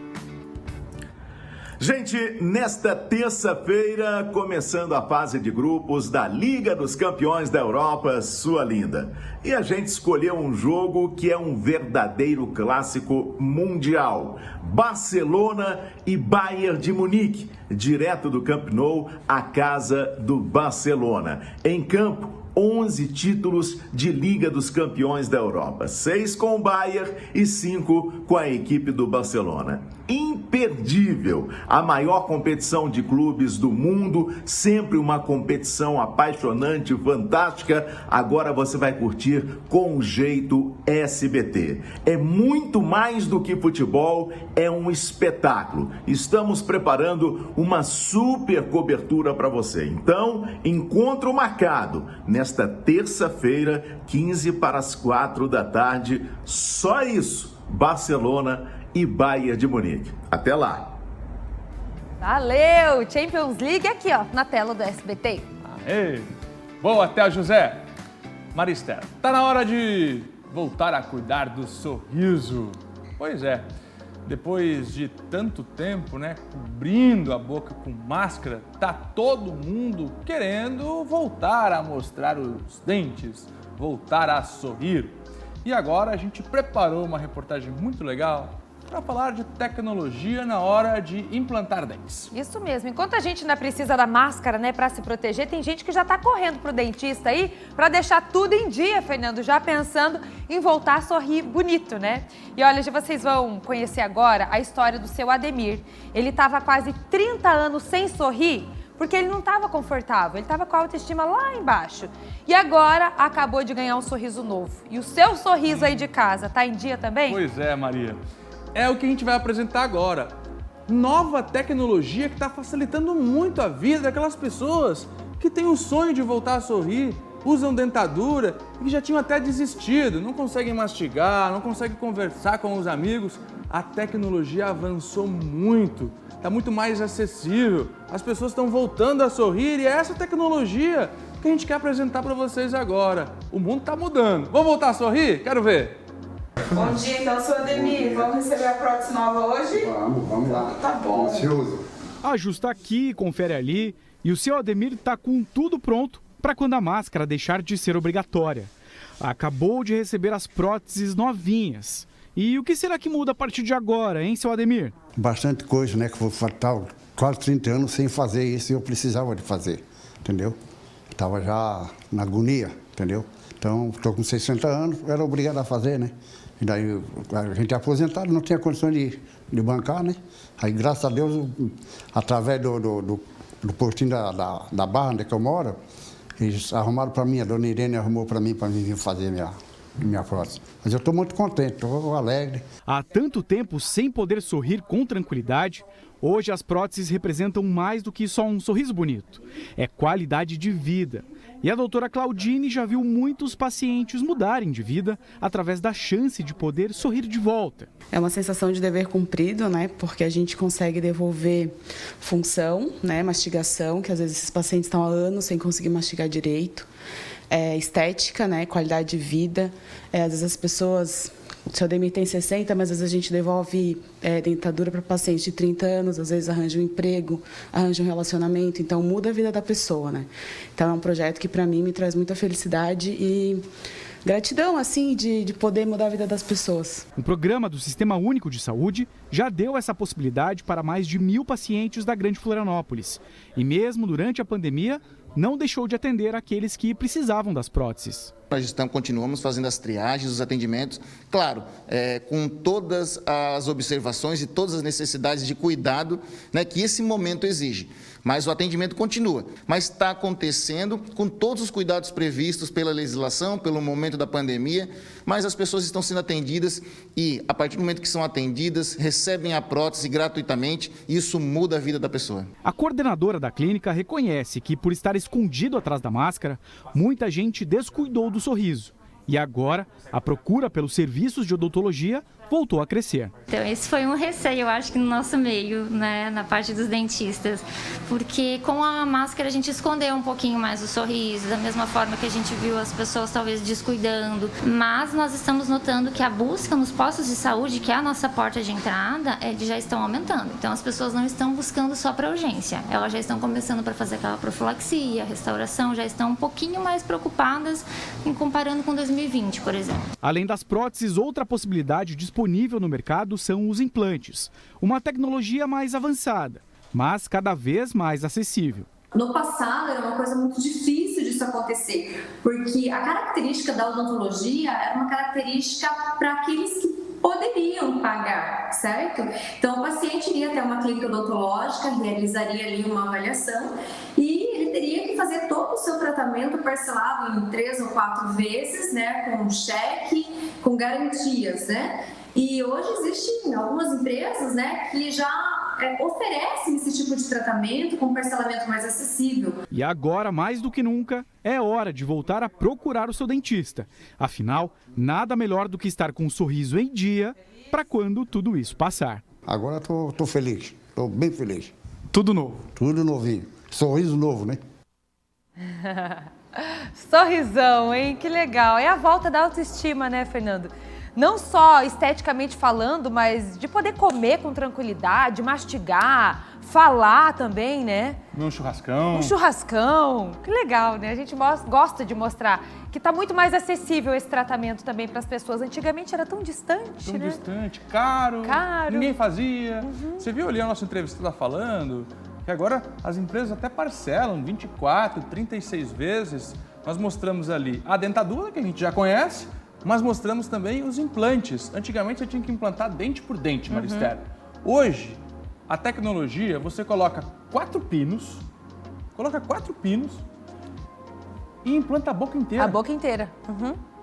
Gente, nesta terça-feira, começando a fase de grupos da Liga dos Campeões da Europa, sua linda. E a gente escolheu um jogo que é um verdadeiro clássico mundial. Barcelona e Bayern de Munique, direto do Camp Nou, a casa do Barcelona. Em campo, 11 títulos de Liga dos Campeões da Europa, 6 com o Bayern e 5 com a equipe do Barcelona. Imperdível, a maior competição de clubes do mundo, sempre uma competição apaixonante, fantástica. Agora você vai curtir com o jeito SBT. É muito mais do que futebol, é um espetáculo. Estamos preparando uma super cobertura para você. Então, encontro marcado nesta terça-feira, 15 para as 4 da tarde. Só isso, Barcelona e Bayern de Munique. Até lá! Valeu! Champions League aqui, ó, na tela do SBT. Aê! Boa, Théo José. Maristela, tá na hora de voltar a cuidar do sorriso. Pois é, depois de tanto tempo, né, cobrindo a boca com máscara, tá todo mundo querendo voltar a mostrar os dentes, voltar a sorrir. E agora a gente preparou uma reportagem muito legal para falar de tecnologia na hora de implantar dentes. Isso mesmo. Enquanto a gente ainda precisa da máscara, né, para se proteger, tem gente que já tá correndo pro dentista aí para deixar tudo em dia, Fernando, já pensando em voltar a sorrir bonito, né? E olha, vocês vão conhecer agora a história do seu Ademir. Ele tava quase 30 anos sem sorrir porque ele não estava confortável, ele estava com a autoestima lá embaixo. E agora acabou de ganhar um sorriso novo. E o seu sorriso aí de casa, tá em dia também? Pois é, Maria. É o que a gente vai apresentar agora. Nova tecnologia que está facilitando muito a vida daquelas pessoas que têm o sonho de voltar a sorrir, usam dentadura e que já tinham até desistido, não conseguem mastigar, não conseguem conversar com os amigos. A tecnologia avançou muito, está muito mais acessível, as pessoas estão voltando a sorrir e é essa tecnologia que a gente quer apresentar para vocês agora. O mundo está mudando. Vamos voltar a sorrir? Quero ver. Bom dia, então, seu Ademir. Vamos receber a prótese nova hoje? Vamos lá. Tá bom. Ansioso. Ajusta aqui, confere ali e o seu Ademir tá com tudo pronto para quando a máscara deixar de ser obrigatória. Acabou de receber as próteses novinhas. E o que será que muda a partir de agora, hein, seu Ademir? Bastante coisa, né? Que vou faltar quase 30 anos sem fazer isso e eu precisava de fazer, entendeu? Estava já na agonia, entendeu? Então, estou com 60 anos, era obrigado a fazer, né? E daí a gente é aposentado, não tinha condições de bancar, né? Aí, graças a Deus, através do postinho da Barra, onde é que eu moro, eles arrumaram para mim, a dona Irene arrumou para mim vir fazer minha prótese. Mas eu estou muito contente, estou alegre. Há tanto tempo sem poder sorrir com tranquilidade, hoje as próteses representam mais do que só um sorriso bonito. É qualidade de vida. E a doutora Claudine já viu muitos pacientes mudarem de vida através da chance de poder sorrir de volta. É uma sensação de dever cumprido, né? Porque a gente consegue devolver função, né? Mastigação, que às vezes esses pacientes estão há anos sem conseguir mastigar direito. Estética, né? Qualidade de vida. Às vezes as pessoas... O seu Ademir tem 60, mas às vezes a gente devolve dentadura para pacientes de 30 anos, às vezes arranja um emprego, arranja um relacionamento, então muda a vida da pessoa, né? Então é um projeto que para mim me traz muita felicidade e gratidão, assim, de poder mudar a vida das pessoas. O programa do Sistema Único de Saúde já deu essa possibilidade para mais de 1.000 pacientes da Grande Florianópolis. E mesmo durante a pandemia, não deixou de atender aqueles que precisavam das próteses. Nós continuamos fazendo as triagens, os atendimentos, claro, com todas as observações e todas as necessidades de cuidado, né, que esse momento exige. Mas o atendimento continua, mas está acontecendo com todos os cuidados previstos pela legislação, pelo momento da pandemia, mas as pessoas estão sendo atendidas e, a partir do momento que são atendidas, recebem a prótese gratuitamente e isso muda a vida da pessoa. A coordenadora da clínica reconhece que, por estar escondido atrás da máscara, muita gente descuidou do sorriso. E agora, a procura pelos serviços de odontologia voltou a crescer. Então, esse foi um receio, eu acho que no nosso meio, né, na parte dos dentistas, porque com a máscara a gente escondeu um pouquinho mais o sorriso, da mesma forma que a gente viu as pessoas talvez descuidando, mas nós estamos notando que a busca nos postos de saúde, que é a nossa porta de entrada, eles já estão aumentando. Então, as pessoas não estão buscando só para urgência, elas já estão começando para fazer aquela profilaxia, restauração, já estão um pouquinho mais preocupadas em comparando com 2020, por exemplo. Além das próteses, outra possibilidade disponível no mercado são os implantes, uma tecnologia mais avançada, mas cada vez mais acessível. No passado era uma coisa muito difícil disso acontecer, porque a característica da odontologia era uma característica para aqueles que poderiam pagar, certo? Então o paciente iria até uma clínica odontológica, realizaria ali uma avaliação e ele teria que fazer todo o seu tratamento parcelado em 3 ou 4 vezes, né, com cheque, com garantias, né? E hoje existem algumas empresas, né, que já oferecem esse tipo de tratamento com parcelamento mais acessível. E agora, mais do que nunca, é hora de voltar a procurar o seu dentista. Afinal, nada melhor do que estar com um sorriso em dia para quando tudo isso passar. Agora tô feliz, tô bem feliz. Tudo novo. Tudo novinho. Sorriso novo, né? Sorrisão, hein? Que legal. É a volta da autoestima, né, Fernando? Não só esteticamente falando, mas de poder comer com tranquilidade, mastigar, falar também, né? Um churrascão. Um churrascão. Que legal, né? A gente gosta de mostrar que está muito mais acessível esse tratamento também para as pessoas. Antigamente era tão distante, Tão né? distante, caro. Ninguém fazia. Você viu ali a nossa entrevistada falando que agora as empresas até parcelam 24, 36 vezes. Nós mostramos ali a dentadura, que a gente já conhece, mas mostramos também os implantes. Antigamente você tinha que implantar dente por dente, Maristela. Hoje, a tecnologia, você coloca 4 pinos e implanta a boca inteira. A boca inteira.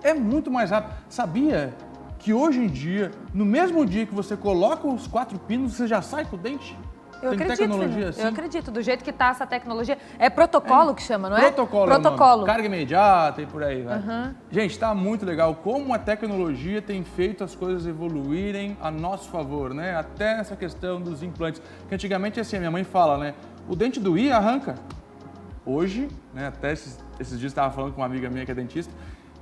É muito mais rápido. Sabia que hoje em dia, no mesmo dia que você coloca os 4 pinos, você já sai com o dente? Eu Tem acredito, tecnologia assim? Eu acredito, do jeito que tá essa tecnologia. É protocolo que chama, não é? Protocolo. Carga imediata e por aí, vai. Gente, tá muito legal como a tecnologia tem feito as coisas evoluírem a nosso favor, né? Até essa questão dos implantes. Que antigamente, assim, a minha mãe fala, né? O dente doía, arranca. Hoje, né? Até esses dias estava falando com uma amiga minha que é dentista,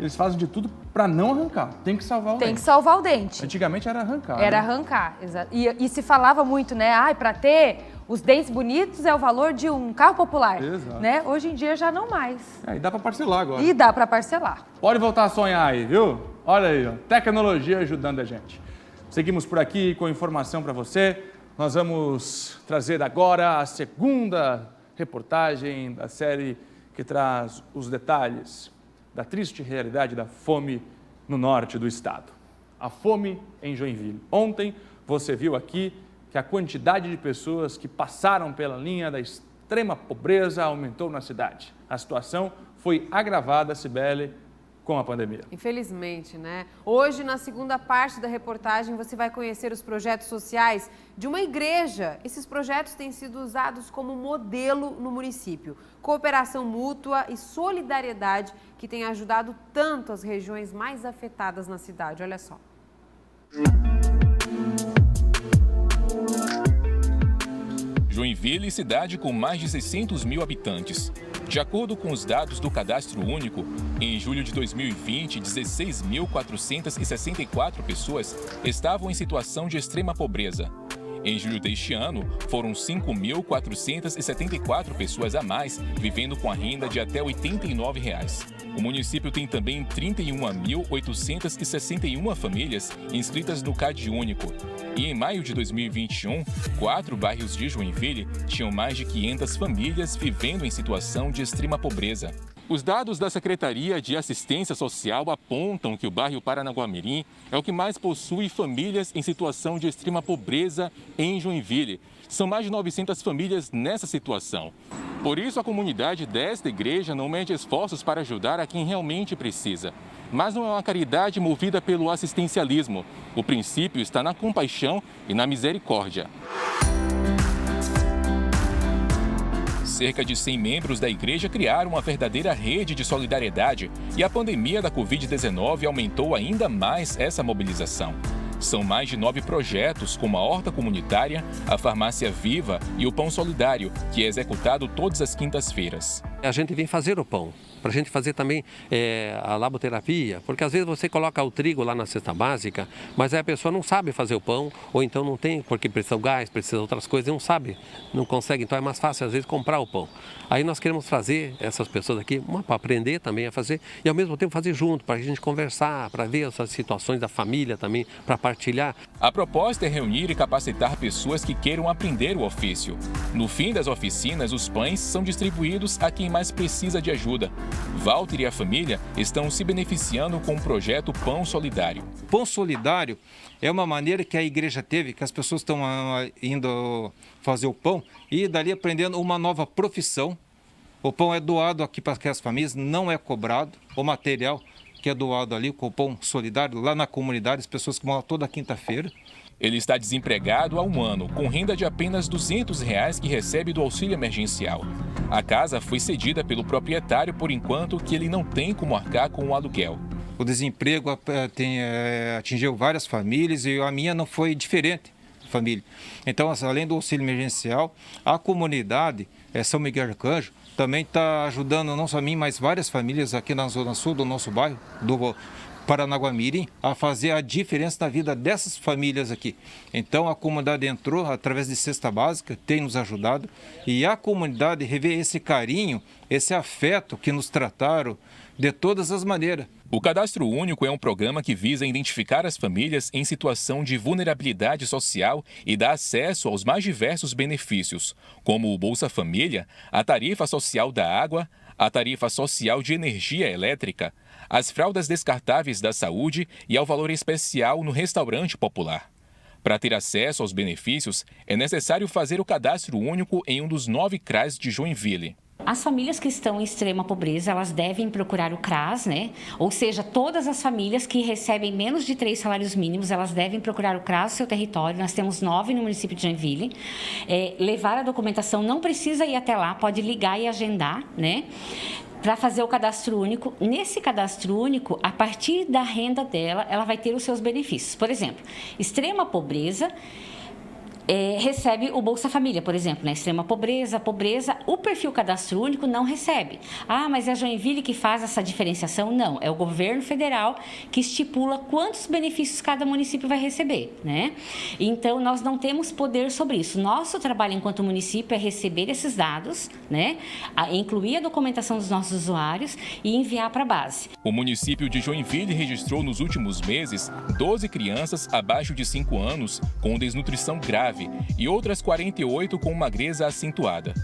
eles fazem de tudo para não arrancar. Tem que salvar o dente. Tem que salvar o dente. Antigamente era arrancar. Era né? arrancar, exato. E se falava muito, né? Ai, para ter os dentes bonitos é o valor de um carro popular. Exato. Né? Hoje em dia já não mais. E dá para parcelar agora. E dá para parcelar. Pode voltar a sonhar aí, viu? Olha aí, ó, tecnologia ajudando a gente. Seguimos por aqui com informação para você. Nós vamos trazer agora a segunda reportagem da série que traz os detalhes da triste realidade da fome no norte do estado. A fome em Joinville. Ontem você viu aqui que a quantidade de pessoas que passaram pela linha da extrema pobreza aumentou na cidade. A situação foi agravada, Cibele, com a pandemia. Infelizmente, né? Hoje, na segunda parte da reportagem, você vai conhecer os projetos sociais de uma igreja. Esses projetos têm sido usados como modelo no município. Cooperação mútua e solidariedade que tem ajudado tanto as regiões mais afetadas na cidade. Olha só. Joinville, cidade com mais de 600 mil habitantes. De acordo com os dados do Cadastro Único, em julho de 2020, 16.464 pessoas estavam em situação de extrema pobreza. Em julho deste ano, foram 5.474 pessoas a mais vivendo com a renda de até R$ 89. O município tem também 31.861 famílias inscritas no Cade Único. E em maio de 2021, 4 bairros de Joinville tinham mais de 500 famílias vivendo em situação de extrema pobreza. Os dados da Secretaria de Assistência Social apontam que o bairro Paranaguamirim é o que mais possui famílias em situação de extrema pobreza em Joinville. São mais de 900 famílias nessa situação. Por isso, a comunidade desta igreja não mede esforços para ajudar a quem realmente precisa. Mas não é uma caridade movida pelo assistencialismo. O princípio está na compaixão e na misericórdia. Cerca de 100 membros da igreja criaram uma verdadeira rede de solidariedade e a pandemia da Covid-19 aumentou ainda mais essa mobilização. São mais de 9 projetos, como a Horta Comunitária, a Farmácia Viva e o Pão Solidário, que é executado todas as quintas-feiras. A gente vem fazer o pão, para a gente fazer também a laboterapia, porque às vezes você coloca o trigo lá na cesta básica, mas aí a pessoa não sabe fazer o pão, ou então não tem, porque precisa do gás, precisa de outras coisas, não sabe, não consegue, então é mais fácil às vezes comprar o pão. Aí nós queremos trazer essas pessoas aqui, para aprender também a fazer, e ao mesmo tempo fazer junto, para a gente conversar, para ver essas situações da família também, para partilhar. A proposta é reunir e capacitar pessoas que queiram aprender o ofício. No fim das oficinas, os pães são distribuídos a quem mais precisa de ajuda. Walter e a família estão se beneficiando com o projeto Pão Solidário. Pão Solidário é uma maneira que a igreja teve, que as pessoas estão indo fazer o pão e dali aprendendo uma nova profissão. O pão é doado aqui para as famílias, não é cobrado. O material que é doado ali com o Pão Solidário, lá na comunidade, as pessoas que moram toda quinta-feira. Ele está desempregado há 1 ano, com renda de apenas R$ 200 que recebe do auxílio emergencial. A casa foi cedida pelo proprietário por enquanto que ele não tem como arcar com o aluguel. O desemprego atingiu várias famílias e a minha não foi diferente, família. Então, além do auxílio emergencial, a comunidade São Miguel de Arcanjo também está ajudando não só a mim, mas várias famílias aqui na Zona Sul do nosso bairro, do Paranaguamirim, a fazer a diferença na vida dessas famílias aqui. Então a comunidade entrou através de cesta básica, tem nos ajudado, e a comunidade revê esse carinho, esse afeto que nos trataram de todas as maneiras. O Cadastro Único é um programa que visa identificar as famílias em situação de vulnerabilidade social e dá acesso aos mais diversos benefícios, como o Bolsa Família, a tarifa social da água, a tarifa social de energia elétrica, as fraldas descartáveis da saúde e ao valor especial no restaurante popular. Para ter acesso aos benefícios, é necessário fazer o Cadastro Único em um dos 9 CRAs de Joinville. As famílias que estão em extrema pobreza, elas devem procurar o CRAS, né? Ou seja, todas as famílias que recebem menos de 3 salários mínimos, elas devem procurar o CRAS no seu território. Nós temos 9 no município de Joinville. Levar a documentação, não precisa ir até lá, pode ligar e agendar, né? Para fazer o cadastro único. Nesse cadastro único, a partir da renda dela, ela vai ter os seus benefícios. Por exemplo, extrema pobreza, recebe o Bolsa Família, por exemplo, né? Extrema pobreza, o perfil cadastro único não recebe. Ah, mas é a Joinville que faz essa diferenciação? Não, é o governo federal que estipula quantos benefícios cada município vai receber, né? Então, nós não temos poder sobre isso. Nosso trabalho enquanto município é receber esses dados, né? Incluir a documentação dos nossos usuários e enviar para a base. O município de Joinville registrou nos últimos meses 12 crianças abaixo de 5 anos com desnutrição grave e outras 48 com magreza acentuada.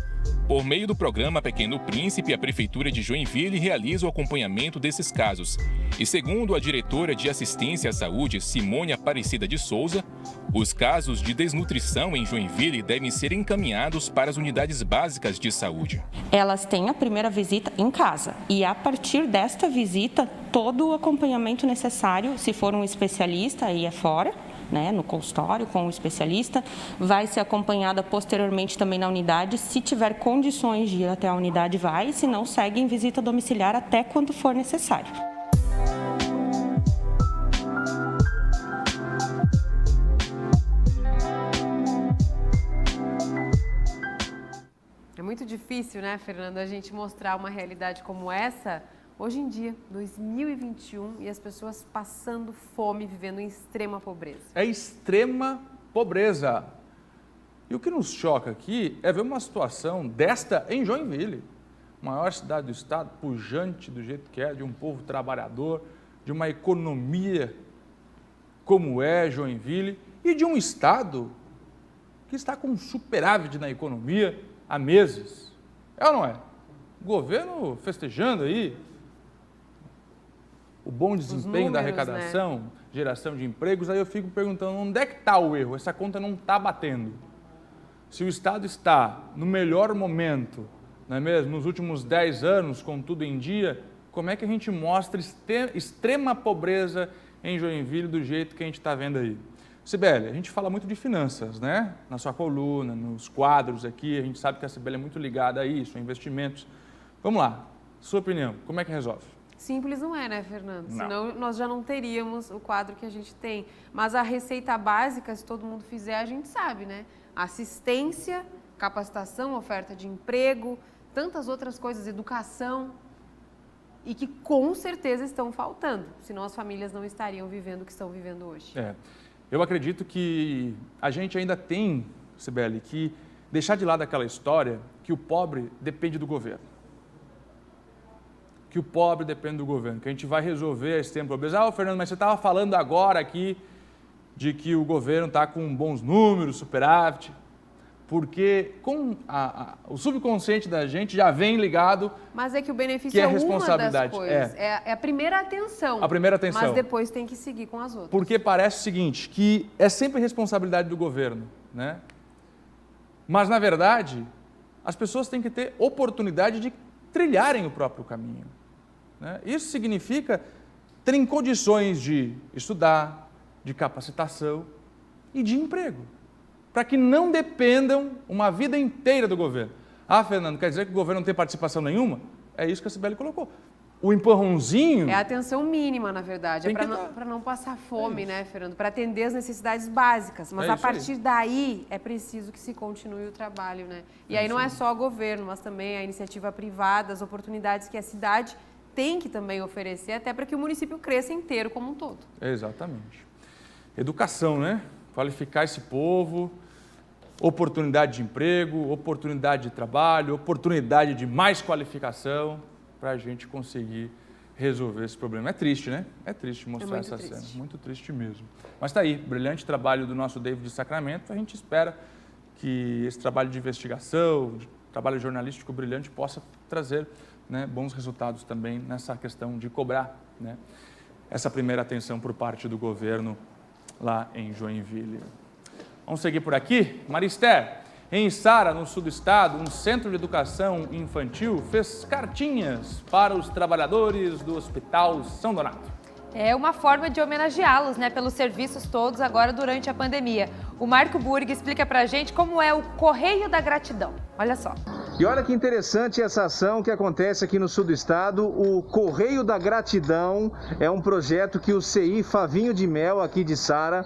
Por meio do programa Pequeno Príncipe, a Prefeitura de Joinville realiza o acompanhamento desses casos. E segundo a diretora de Assistência à Saúde, Simone Aparecida de Souza, os casos de desnutrição em Joinville devem ser encaminhados para as unidades básicas de saúde. Elas têm a primeira visita em casa e, a partir desta visita, todo o acompanhamento necessário, se for um especialista, aí é fora, né, no consultório com o especialista, vai ser acompanhada posteriormente também na unidade. Se tiver condições de ir até a unidade, vai, se não, segue em visita domiciliar até quando for necessário. É muito difícil, né, Fernanda, a gente mostrar uma realidade como essa hoje em dia, 2021, e as pessoas passando fome, vivendo em extrema pobreza. É extrema pobreza. E o que nos choca aqui é ver uma situação desta em Joinville, maior cidade do estado, pujante do jeito que é, de um povo trabalhador, de uma economia como é Joinville, e de um estado que está com um superávit na economia há meses. É ou não é? O governo festejando aí o bom desempenho da arrecadação, né? Geração de empregos, aí eu fico perguntando, onde é que está o erro? Essa conta não está batendo. Se o Estado está no melhor momento, não é mesmo? Nos últimos 10 anos, com tudo em dia, como é que a gente mostra extrema pobreza em Joinville do jeito que a gente está vendo aí? Sibeli, a gente fala muito de finanças, né? Na sua coluna, nos quadros aqui, a gente sabe que a Sibeli é muito ligada a isso, a investimentos. Vamos lá, sua opinião, como é que resolve? Simples não é, né, Fernando? Não. Senão nós já não teríamos o quadro que a gente tem. Mas a receita básica, se todo mundo fizer, a gente sabe, né? Assistência, capacitação, oferta de emprego, tantas outras coisas, educação, e que com certeza estão faltando, senão as famílias não estariam vivendo o que estão vivendo hoje. Eu acredito que a gente ainda tem, Sibeli, que deixar de lado aquela história que o pobre depende do governo. Que o pobre depende do governo, que a gente vai resolver esse tempo de pobreza. Fernando, mas você estava falando agora aqui de que o governo está com bons números, superávit, porque com o subconsciente da gente já vem ligado. Mas é que o benefício que é uma das coisas. É a primeira atenção. A primeira atenção. Mas depois tem que seguir com as outras. Porque parece o seguinte, que é sempre responsabilidade do governo, né? Mas, na verdade, as pessoas têm que ter oportunidade de trilharem o próprio caminho. Né? Isso significa terem condições de estudar, de capacitação, e de emprego, para que não dependam uma vida inteira do governo. Ah, Fernando, quer dizer que o governo não tem participação nenhuma? É isso que a Cibele colocou. O empurrãozinho... É a atenção mínima, na verdade. É para não passar fome, né, Fernando? Para atender as necessidades básicas. Mas a partir daí é preciso que se continue o trabalho, né? E aí não é só o governo, mas também a iniciativa privada, as oportunidades que a cidade tem que também oferecer, até para que o município cresça inteiro como um todo. Exatamente. Educação, né? Qualificar esse povo, oportunidade de emprego, oportunidade de trabalho, oportunidade de mais qualificação, para a gente conseguir resolver esse problema. É triste, né? É triste mostrar essa cena, muito triste mesmo. Mas está aí, brilhante trabalho do nosso David Sacramento. A gente espera que esse trabalho de investigação, trabalho jornalístico brilhante possa trazer, né, bons resultados também nessa questão de cobrar, né, essa primeira atenção por parte do governo lá em Joinville. Vamos seguir por aqui? Marister, em Sara, no sul do estado, um centro de educação infantil fez cartinhas para os trabalhadores do Hospital São Donato. É uma forma de homenageá-los, né, pelos serviços todos agora durante a pandemia. O Marco Burg explica pra gente como é o Correio da Gratidão. Olha só. E olha que interessante essa ação que acontece aqui no sul do estado. O Correio da Gratidão é um projeto que o CI Favinho de Mel, aqui de Sara,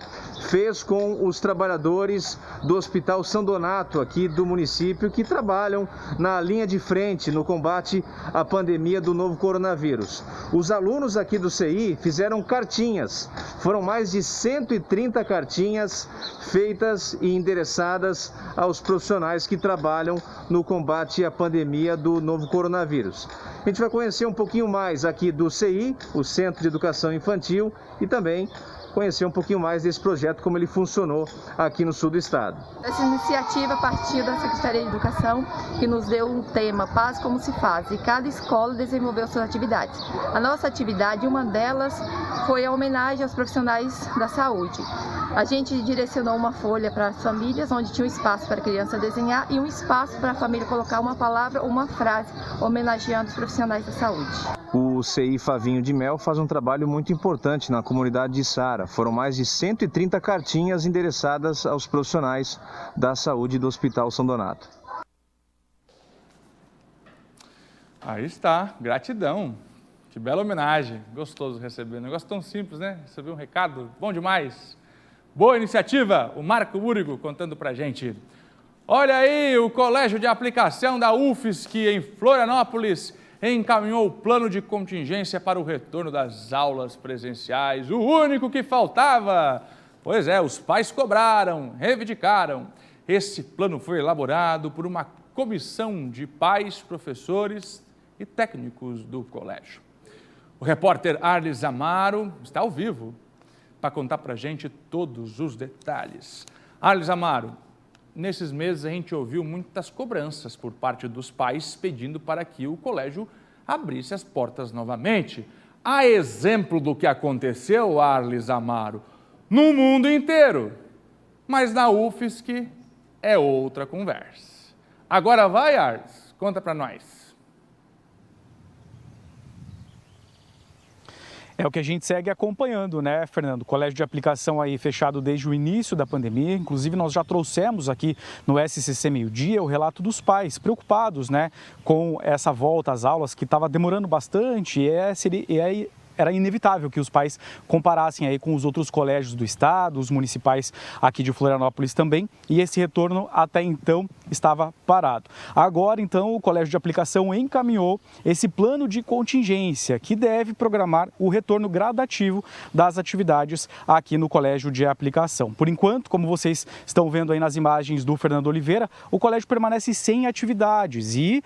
fez com os trabalhadores do Hospital São Donato, aqui do município, que trabalham na linha de frente no combate à pandemia do novo coronavírus. Os alunos aqui do CI fizeram cartinhas. Foram mais de 130 cartinhas feitas e endereçadas aos profissionais que trabalham no combate à pandemia do novo coronavírus. A gente vai conhecer um pouquinho mais aqui do CI, o Centro de Educação Infantil, e também conhecer um pouquinho mais desse projeto, como ele funcionou aqui no sul do estado. Essa iniciativa partiu da Secretaria de Educação, que nos deu um tema, Paz Como Se Faz, e cada escola desenvolveu suas atividades. A nossa atividade, uma delas, foi a homenagem aos profissionais da saúde. A gente direcionou uma folha para as famílias, onde tinha um espaço para a criança desenhar e um espaço para a família colocar uma palavra ou uma frase, homenageando os profissionais da saúde. O CI Favinho de Mel faz um trabalho muito importante na comunidade de Sara. Foram mais de 130 cartinhas endereçadas aos profissionais da saúde do Hospital São Donato. Aí está, gratidão. Que bela homenagem. Gostoso receber. Negócio tão simples, né? Receber um recado, bom demais. Boa iniciativa, o Marco Búrigo contando pra gente. Olha aí, o Colégio de Aplicação da UFSC em Florianópolis encaminhou o plano de contingência para o retorno das aulas presenciais, o único que faltava. Pois é, os pais cobraram, reivindicaram. Esse plano foi elaborado por uma comissão de pais, professores e técnicos do colégio. O repórter Arlis Amaro está ao vivo para contar para a gente todos os detalhes. Arlis Amaro, nesses meses a gente ouviu muitas cobranças por parte dos pais pedindo para que o colégio abrisse as portas novamente. A exemplo do que aconteceu, Arlis Amaro, no mundo inteiro. Mas na UFSC é outra conversa. Agora vai, Arlis, conta para nós. É o que a gente segue acompanhando, né, Fernando? Colégio de aplicação aí fechado desde o início da pandemia. Inclusive, nós já trouxemos aqui no SCC Meio Dia o relato dos pais preocupados, né, com essa volta às aulas que estava demorando bastante e era inevitável que os pais comparassem aí com os outros colégios do estado, os municipais aqui de Florianópolis também, e esse retorno até então estava parado. Agora, então, o Colégio de Aplicação encaminhou esse plano de contingência que deve programar o retorno gradativo das atividades aqui no Colégio de Aplicação. Por enquanto, como vocês estão vendo aí nas imagens do Fernando Oliveira, o colégio permanece sem atividades e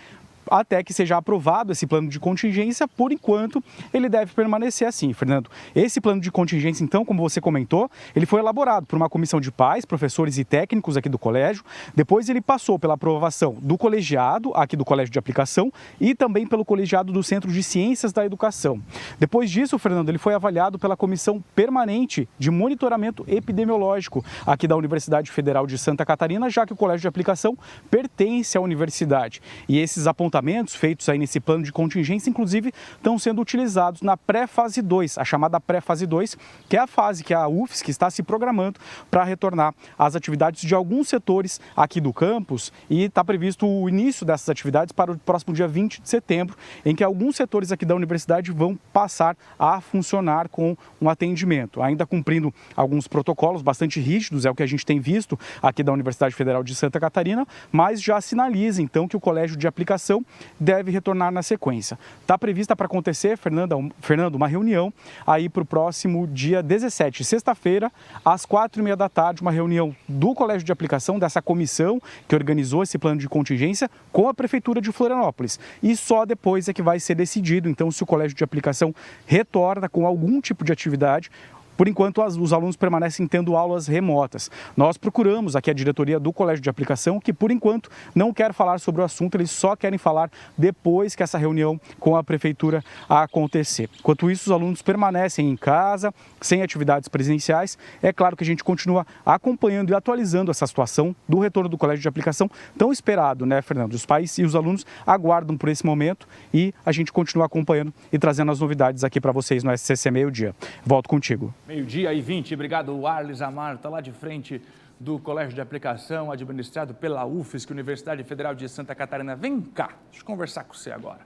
até que seja aprovado esse plano de contingência, por enquanto, ele deve permanecer assim, Fernando. Esse plano de contingência, então, como você comentou, ele foi elaborado por uma comissão de pais, professores e técnicos aqui do colégio. Depois ele passou pela aprovação do colegiado, aqui do Colégio de Aplicação, e também pelo colegiado do Centro de Ciências da Educação. Depois disso, Fernando, ele foi avaliado pela Comissão Permanente de Monitoramento Epidemiológico aqui da Universidade Federal de Santa Catarina, já que o Colégio de Aplicação pertence à universidade. E esses apontamentos equipamentos feitos aí nesse plano de contingência, inclusive, estão sendo utilizados na pré-fase 2, a chamada pré-fase 2, que é a fase que a UFSC está se programando para retornar às atividades de alguns setores aqui do campus, e está previsto o início dessas atividades para o próximo dia 20 de setembro, em que alguns setores aqui da universidade vão passar a funcionar com um atendimento, ainda cumprindo alguns protocolos bastante rígidos, é o que a gente tem visto aqui da Universidade Federal de Santa Catarina, mas já sinaliza então que o colégio de aplicação deve retornar na sequência. Está prevista para acontecer, Fernando, uma reunião aí para o próximo dia 17, sexta-feira, às 4h30 da tarde, uma reunião do colégio de aplicação, dessa comissão que organizou esse plano de contingência com a Prefeitura de Florianópolis. E só depois é que vai ser decidido, então, se o colégio de aplicação retorna com algum tipo de atividade. Por enquanto, os alunos permanecem tendo aulas remotas. Nós procuramos aqui a diretoria do Colégio de Aplicação, que por enquanto não quer falar sobre o assunto, eles só querem falar depois que essa reunião com a Prefeitura acontecer. Enquanto isso, os alunos permanecem em casa, sem atividades presenciais. É claro que a gente continua acompanhando e atualizando essa situação do retorno do Colégio de Aplicação, tão esperado, né, Fernando? Os pais e os alunos aguardam por esse momento e a gente continua acompanhando e trazendo as novidades aqui para vocês no SCC Meio-Dia. Volto contigo. 12h20, obrigado, Arles Amar, está lá de frente do Colégio de Aplicação, administrado pela UFSC, Universidade Federal de Santa Catarina. Vem cá, deixa eu conversar com você agora.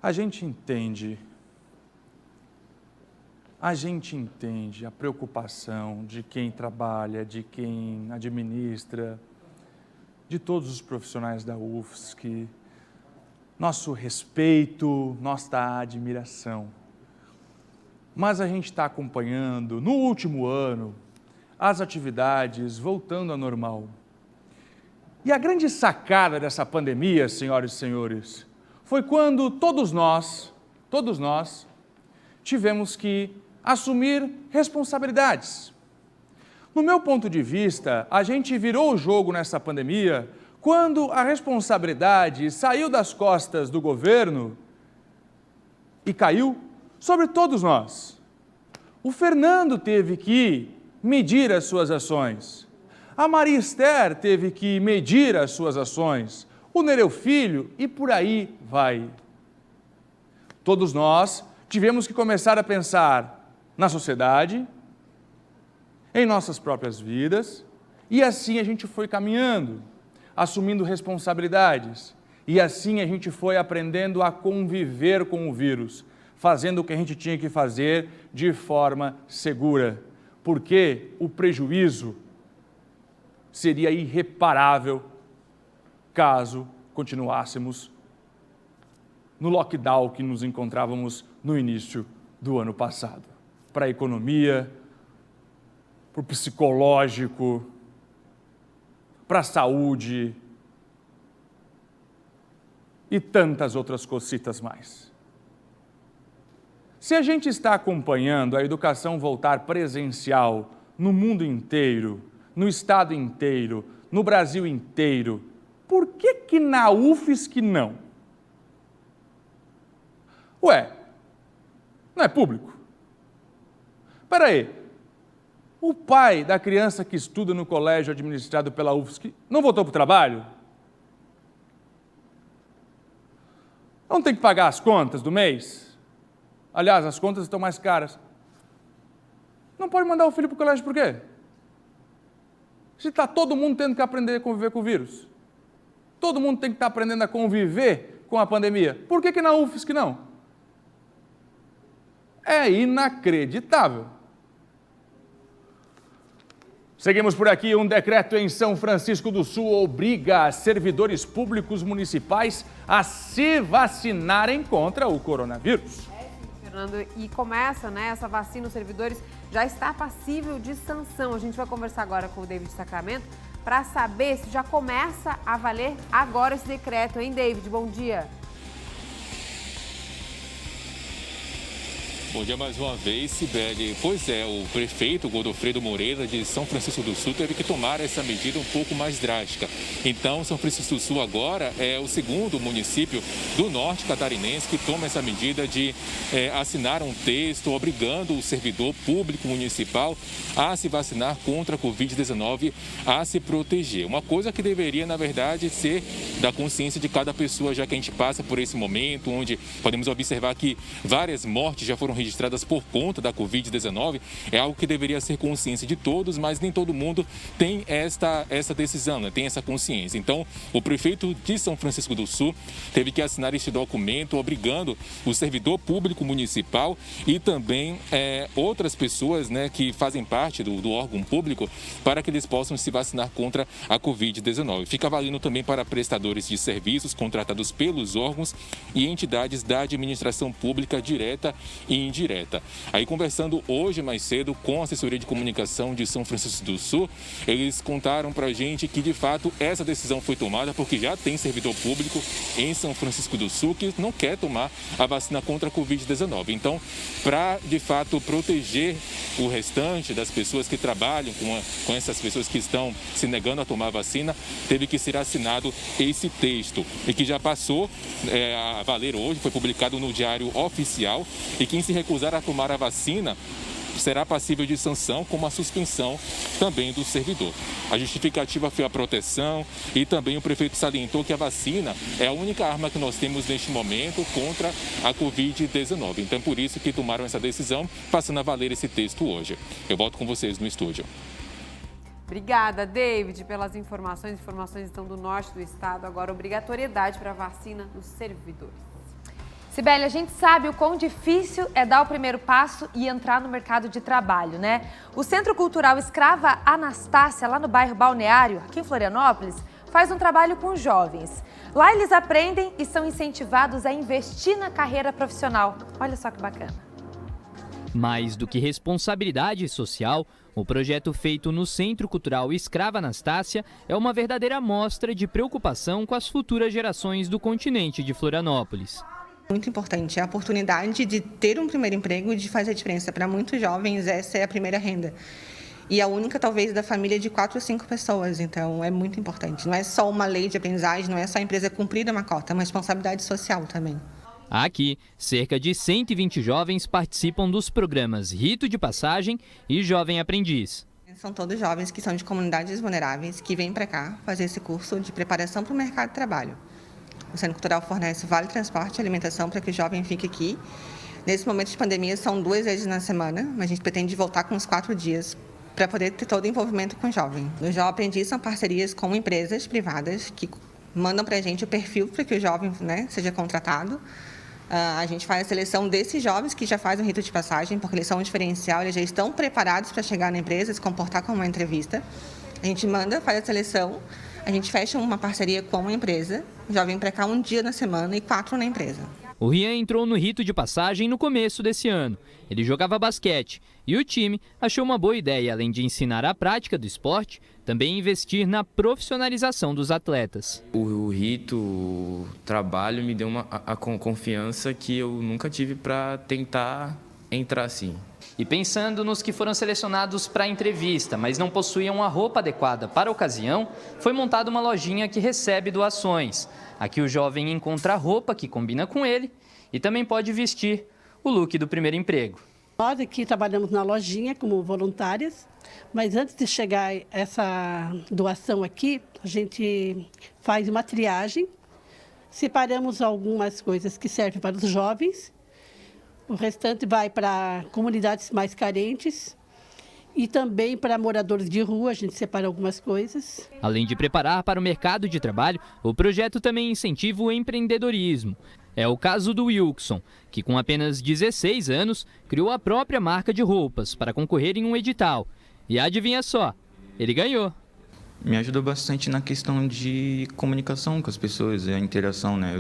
A gente entende a preocupação de quem trabalha, de quem administra, de todos os profissionais da UFSC, nosso respeito, nossa admiração. Mas a gente está acompanhando, no último ano, as atividades voltando ao normal. E a grande sacada dessa pandemia, senhoras e senhores, foi quando todos nós tivemos que assumir responsabilidades. No meu ponto de vista, a gente virou o jogo nessa pandemia quando a responsabilidade saiu das costas do governo e caiu sobre todos nós. O Fernando teve que medir as suas ações. A Maria Esther teve que medir as suas ações. O Nereu Filho e por aí vai. Todos nós tivemos que começar a pensar na sociedade, em nossas próprias vidas, e assim a gente foi caminhando, assumindo responsabilidades, e assim a gente foi aprendendo a conviver com o vírus, fazendo o que a gente tinha que fazer de forma segura, porque o prejuízo seria irreparável caso continuássemos no lockdown que nos encontrávamos no início do ano passado. Para a economia, para o psicológico, para a saúde e tantas outras cositas mais. Se a gente está acompanhando a educação voltar presencial no mundo inteiro, no estado inteiro, no Brasil inteiro, por que na UFSC não? Ué, não é público? Espera aí, o pai da criança que estuda no colégio administrado pela UFSC não voltou para o trabalho? Não tem que pagar as contas do mês? Aliás, as contas estão mais caras. Não pode mandar o filho para o colégio por quê? Se está todo mundo tendo que aprender a conviver com o vírus. Todo mundo tem que estar aprendendo a conviver com a pandemia. Por que na UFSC não? É inacreditável. Seguimos por aqui. Um decreto em São Francisco do Sul obriga servidores públicos municipais a se vacinarem contra o coronavírus. Fernando, e começa, né, essa vacina, os servidores já está passível de sanção. A gente vai conversar agora com o David Sacramento para saber se já começa a valer agora esse decreto, hein, David? Bom dia. Bom dia mais uma vez, Cibele. Pois é, o prefeito Godofredo Moreira de São Francisco do Sul teve que tomar essa medida um pouco mais drástica. Então, São Francisco do Sul agora é o segundo município do norte catarinense que toma essa medida de assinar um texto obrigando o servidor público municipal a se vacinar contra a Covid-19, a se proteger. Uma coisa que deveria, na verdade, ser da consciência de cada pessoa, já que a gente passa por esse momento onde podemos observar que várias mortes já foram registradas por conta da Covid-19, é algo que deveria ser consciência de todos, mas nem todo mundo tem essa decisão, né? Tem essa consciência. Então, o prefeito de São Francisco do Sul teve que assinar este documento obrigando o servidor público municipal e também outras pessoas, né, que fazem parte do órgão público para que eles possam se vacinar contra a Covid-19. Fica valendo também para prestadores de serviços contratados pelos órgãos e entidades da administração pública direta e indireta. Aí, conversando hoje mais cedo com a assessoria de comunicação de São Francisco do Sul, eles contaram pra gente que de fato essa decisão foi tomada porque já tem servidor público em São Francisco do Sul que não quer tomar a vacina contra a Covid-19. Então, para de fato proteger o restante das pessoas que trabalham com essas pessoas que estão se negando a tomar a vacina, teve que ser assinado esse texto e que já passou a valer hoje, foi publicado no Diário Oficial, e quem se recusar a tomar a vacina será passível de sanção, como a suspensão também do servidor. A justificativa foi a proteção e também o prefeito salientou que a vacina é a única arma que nós temos neste momento contra a Covid-19. Então, por isso que tomaram essa decisão, passando a valer esse texto hoje. Eu volto com vocês no estúdio. Obrigada, David, pelas informações. Informações estão do norte do estado. Agora, obrigatoriedade para a vacina dos servidores. Cibele, a gente sabe o quão difícil é dar o primeiro passo e entrar no mercado de trabalho, né? O Centro Cultural Escrava Anastácia, lá no bairro Balneário, aqui em Florianópolis, faz um trabalho com jovens. Lá eles aprendem e são incentivados a investir na carreira profissional. Olha só que bacana. Mais do que responsabilidade social, o projeto feito no Centro Cultural Escrava Anastácia é uma verdadeira mostra de preocupação com as futuras gerações do continente de Florianópolis. Muito importante, a oportunidade de ter um primeiro emprego e de fazer a diferença. Para muitos jovens, essa é a primeira renda. E a única, talvez, da família de 4 ou 5 pessoas. Então, é muito importante. Não é só uma lei de aprendizagem, não é só a empresa cumprir uma cota, é uma responsabilidade social também. Aqui, cerca de 120 jovens participam dos programas Rito de Passagem e Jovem Aprendiz. São todos jovens que são de comunidades vulneráveis, que vêm para cá fazer esse curso de preparação para o mercado de trabalho. O Centro Cultural fornece vale transporte e alimentação para que o jovem fique aqui. Nesse momento de pandemia, são 2 vezes na semana, mas a gente pretende voltar com uns 4 dias para poder ter todo o envolvimento com o jovem. Os Jovem Aprendiz são parcerias com empresas privadas que mandam para a gente o perfil para que o jovem, né, seja contratado. A gente faz a seleção desses jovens que já fazem o rito de passagem, porque eles são um diferencial, eles já estão preparados para chegar na empresa, se comportar como uma entrevista. A gente manda, faz a seleção, a gente fecha uma parceria com a empresa, o jovem para cá 1 dia na semana e 4 na empresa. O Rian entrou no Rito de Passagem no começo desse ano. Ele jogava basquete e o time achou uma boa ideia, além de ensinar a prática do esporte, também investir na profissionalização dos atletas. O Rito, o trabalho me deu a confiança que eu nunca tive para tentar entrar assim. E pensando nos que foram selecionados para a entrevista, mas não possuíam a roupa adequada para a ocasião, foi montada uma lojinha que recebe doações. Aqui o jovem encontra a roupa que combina com ele e também pode vestir o look do primeiro emprego. Nós aqui trabalhamos na lojinha como voluntárias, mas antes de chegar essa doação aqui, a gente faz uma triagem, separamos algumas coisas que servem para os jovens, o restante vai para comunidades mais carentes e também para moradores de rua, a gente separa algumas coisas. Além de preparar para o mercado de trabalho, o projeto também incentiva o empreendedorismo. É o caso do Wilson, que com apenas 16 anos criou a própria marca de roupas para concorrer em um edital. E adivinha só, ele ganhou. Me ajudou bastante na questão de comunicação com as pessoas, a interação, né?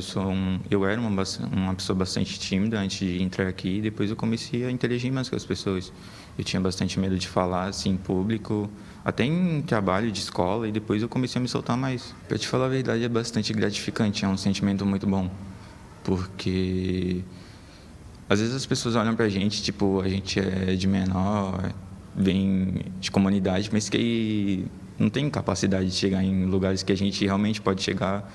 Eu era uma pessoa bastante tímida antes de entrar aqui, e depois eu comecei a interagir mais com as pessoas. Eu tinha bastante medo de falar assim em público, até em trabalho de escola, e depois eu comecei a me soltar mais. Para te falar a verdade, é bastante gratificante, é um sentimento muito bom, porque Às vezes as pessoas olham pra gente, tipo, a gente é de menor, vem de comunidade, mas que não tem capacidade de chegar em lugares que a gente realmente pode chegar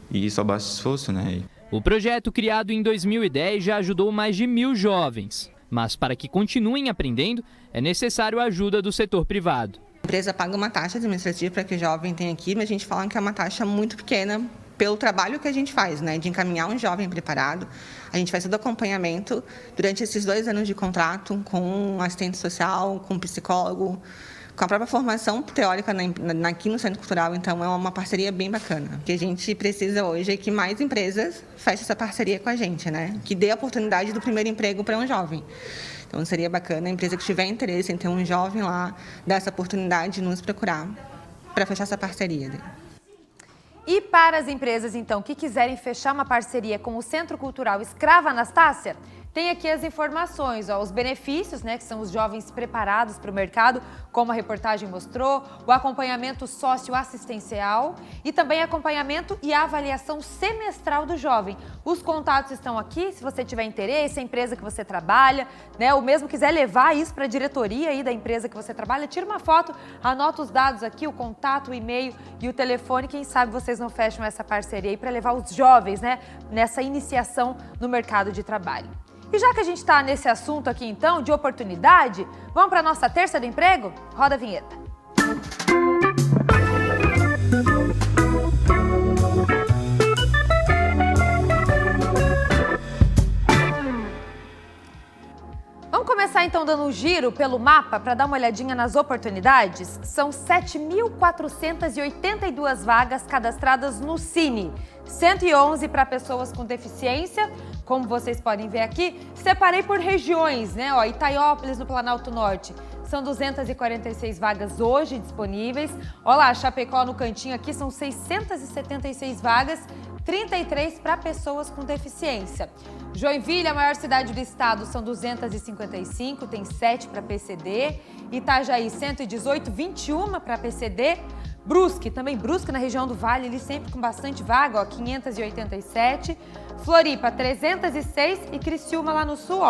e só basta esforço, né? O projeto, criado em 2010, já ajudou mais de 1.000 jovens. Mas para que continuem aprendendo, é necessário a ajuda do setor privado. A empresa paga uma taxa administrativa para que o jovem tenha aqui, mas a gente fala que é uma taxa muito pequena pelo trabalho que a gente faz, né, de encaminhar um jovem preparado. A gente faz todo acompanhamento durante esses 2 anos de contrato com um assistente social, com um psicólogo, com a própria formação teórica aqui no Centro Cultural. Então, é uma parceria bem bacana. O que a gente precisa hoje é que mais empresas fechem essa parceria com a gente, né? Que dê a oportunidade do primeiro emprego para um jovem. Então, seria bacana a empresa que tiver interesse em ter um jovem lá, dar essa oportunidade de nos procurar para fechar essa parceria. E para as empresas, então, que quiserem fechar uma parceria com o Centro Cultural Escrava Anastácia, tem aqui as informações, os benefícios, né, que são os jovens preparados para o mercado, como a reportagem mostrou, o acompanhamento socioassistencial e também acompanhamento e avaliação semestral do jovem. Os contatos estão aqui, se você tiver interesse, a empresa que você trabalha, né, ou mesmo quiser levar isso para a diretoria aí da empresa que você trabalha, tira uma foto, anota os dados aqui, o contato, o e-mail e o telefone, quem sabe vocês não fecham essa parceria aí para levar os jovens, né, nessa iniciação no mercado de trabalho. E já que a gente está nesse assunto aqui, então, de oportunidade, vamos para a nossa terça do emprego? Roda a vinheta. Vamos começar, então, dando um giro pelo mapa para dar uma olhadinha nas oportunidades? São 7.482 vagas cadastradas no Cine, 111 para pessoas com deficiência. Como vocês podem ver aqui, separei por regiões, né? Itaiópolis, no Planalto Norte, são 246 vagas hoje disponíveis. Olha lá, Chapecó no cantinho aqui, são 676 vagas, 33 para pessoas com deficiência. Joinville, a maior cidade do estado, são 255, tem 7 para PCD. Itajaí, 118, 21 para PCD. Brusque, também Brusque na região do Vale, ali sempre com bastante vaga, 587. Floripa, 306 e Criciúma lá no sul,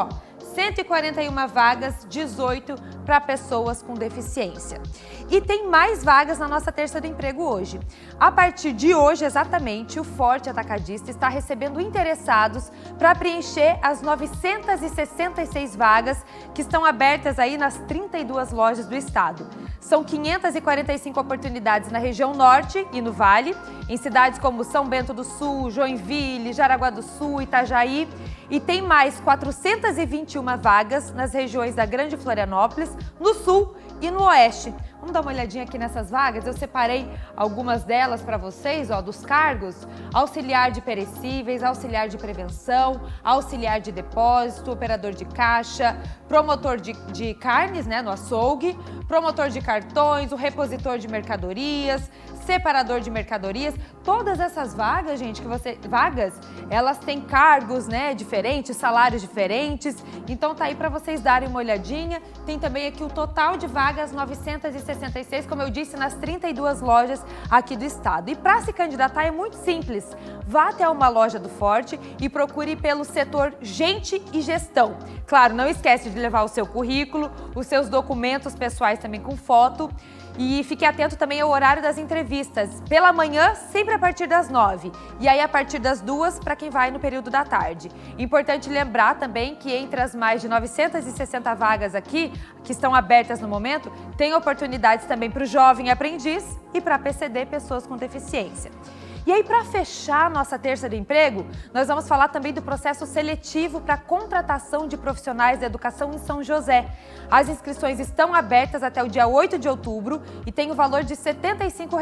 141 vagas, 18 para pessoas com deficiência. E tem mais vagas na nossa terça do emprego hoje. A partir de hoje, exatamente, o Forte Atacadista está recebendo interessados para preencher as 966 vagas que estão abertas aí nas 32 lojas do estado. São 545 oportunidades na região norte e no Vale, em cidades como São Bento do Sul, Joinville, Jaraguá do Sul, Itajaí. E tem mais 421 vagas nas regiões da Grande Florianópolis, no sul e no oeste. Vamos dar uma olhadinha aqui nessas vagas? Eu separei algumas delas para vocês, dos cargos: auxiliar de perecíveis, auxiliar de prevenção, auxiliar de depósito, operador de caixa, promotor de carnes, né, no açougue, promotor de cartões, o repositor de mercadorias, separador de mercadorias. Todas essas vagas, gente, elas têm cargos, né, diferentes, salários diferentes. Então tá aí para vocês darem uma olhadinha. Tem também aqui o total de vagas, 966, como eu disse, nas 32 lojas aqui do estado. E para se candidatar é muito simples. Vá até uma loja do Forte e procure pelo setor Gente e Gestão. Claro, não esquece de levar o seu currículo, os seus documentos pessoais também com foto. E fique atento também ao horário das entrevistas. Pela manhã, sempre a partir das 9. E aí a partir das 2 para quem vai no período da tarde. Importante lembrar também que entre as mais de 960 vagas aqui, que estão abertas no momento, tem oportunidades também para o jovem aprendiz e para PCD, pessoas com deficiência. E aí, para fechar a nossa terça do emprego, nós vamos falar também do processo seletivo para contratação de profissionais da educação em São José. As inscrições estão abertas até o dia 8 de outubro e tem o valor de R$ 75.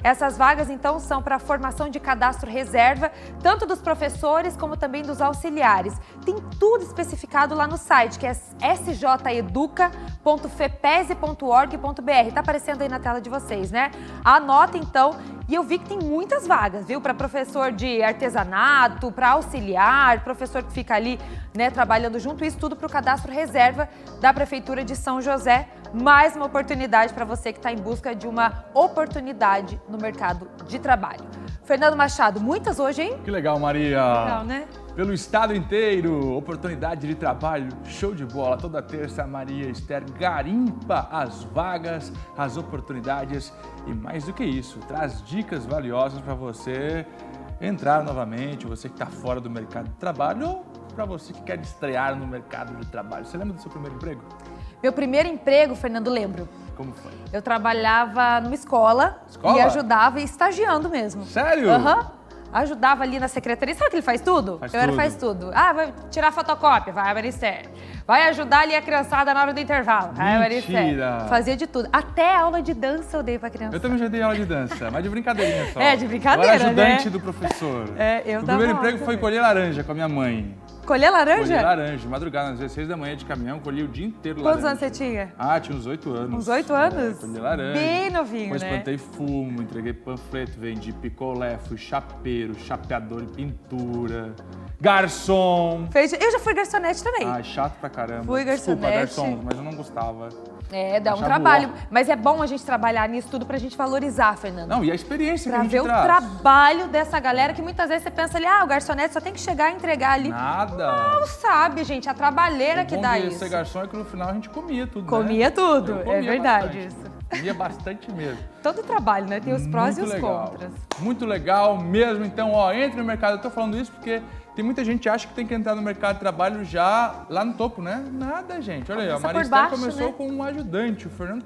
Essas vagas, então, são para formação de cadastro reserva, tanto dos professores como também dos auxiliares. Tem tudo especificado lá no site, que é sjeduca.fepese.org.br. Está aparecendo aí na tela de vocês, né? Anota, então. E eu vi que tem muitas vagas, viu? Para professor de artesanato, para auxiliar, professor que fica ali, né, trabalhando junto, isso tudo para o cadastro reserva da Prefeitura de São José. Mais uma oportunidade para você que está em busca de uma oportunidade no mercado de trabalho. Fernando Machado, muitas hoje, hein? Que legal, Maria. Legal, né? Pelo estado inteiro, oportunidade de trabalho, show de bola. Toda terça, a Maria Esther garimpa as vagas, as oportunidades e mais do que isso, traz dicas valiosas para você entrar novamente, você que está fora do mercado de trabalho ou para você que quer estrear no mercado de trabalho. Você lembra do seu primeiro emprego? Meu primeiro emprego, Fernando, lembro. Como foi? Eu trabalhava numa escola e ajudava estagiando mesmo. Sério? Aham. Ajudava ali na secretaria. Sabe que ele faz tudo? Faz tudo. Ah, vai tirar fotocópia, vai, Maricé. Vai ajudar ali a criançada na hora do intervalo. Vai, Maricé. Fazia de tudo. Até aula de dança eu dei pra criança. Eu também já dei aula de dança, mas de brincadeirinha só. É, de brincadeira, eu era ajudante né? do professor. Eu O primeiro emprego foi colher laranja com a minha mãe. Colher laranja? Colher laranja, madrugada, às 16 da manhã de caminhão, colhi o dia inteiro Quantos laranja. anos você tinha? Ah, tinha uns 8 anos. Uns 8 anos? Colhi laranja. Bem novinho, Depois né? plantei fumo, entreguei panfleto, vendi picolé, fui chapeiro, chapeador de pintura, garçom. Eu já fui garçonete também. Ai, chato pra caramba. Fui Desculpa, garçonete. garçom, mas eu não gostava. Dá um Achava trabalho. ó. Mas é bom a gente trabalhar nisso tudo pra gente valorizar, Fernando. Não, e a experiência Pra que a gente ver o traz. trabalho dessa galera que muitas vezes você pensa ali, o garçonete só tem que chegar e entregar ali. Nada. Não sabe, gente, a trabalheira que dá isso. Ser garçom é que no final a gente comia tudo, Comia né? tudo, Eu comia é verdade bastante. isso. Comia bastante mesmo. Todo trabalho, né? Tem os prós Muito e os legal. contras. Muito legal mesmo. Então, entre no mercado. Eu tô falando isso porque tem muita gente que acha que tem que entrar no mercado de trabalho já lá no topo, né? Nada, gente. Olha aí, a Maria Esther começou, né, como um ajudante. O Fernando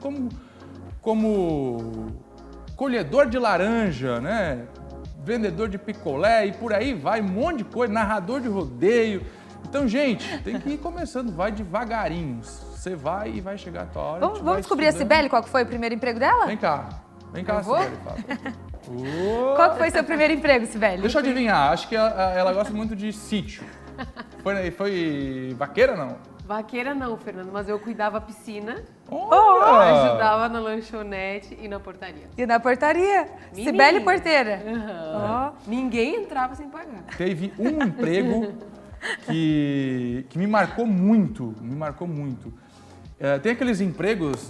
como colhedor de laranja, né? Vendedor de picolé e por aí vai, um monte de coisa, narrador de rodeio. Então, gente, tem que ir começando, vai devagarinho. Você vai e vai chegar a tua hora. Vamos descobrir a Cibele, qual que foi o primeiro emprego dela? Vem cá, Cibele, fala. Qual que foi seu primeiro emprego, Cibele? Deixa eu adivinhar, acho que ela gosta muito de sítio. Foi vaqueira, não? Vaqueira não, Fernando, mas eu cuidava piscina, Olha! ajudava na lanchonete e na portaria. E na portaria? Menina. Cibele porteira. Ninguém entrava sem pagar. Teve um emprego que me marcou muito, tem aqueles empregos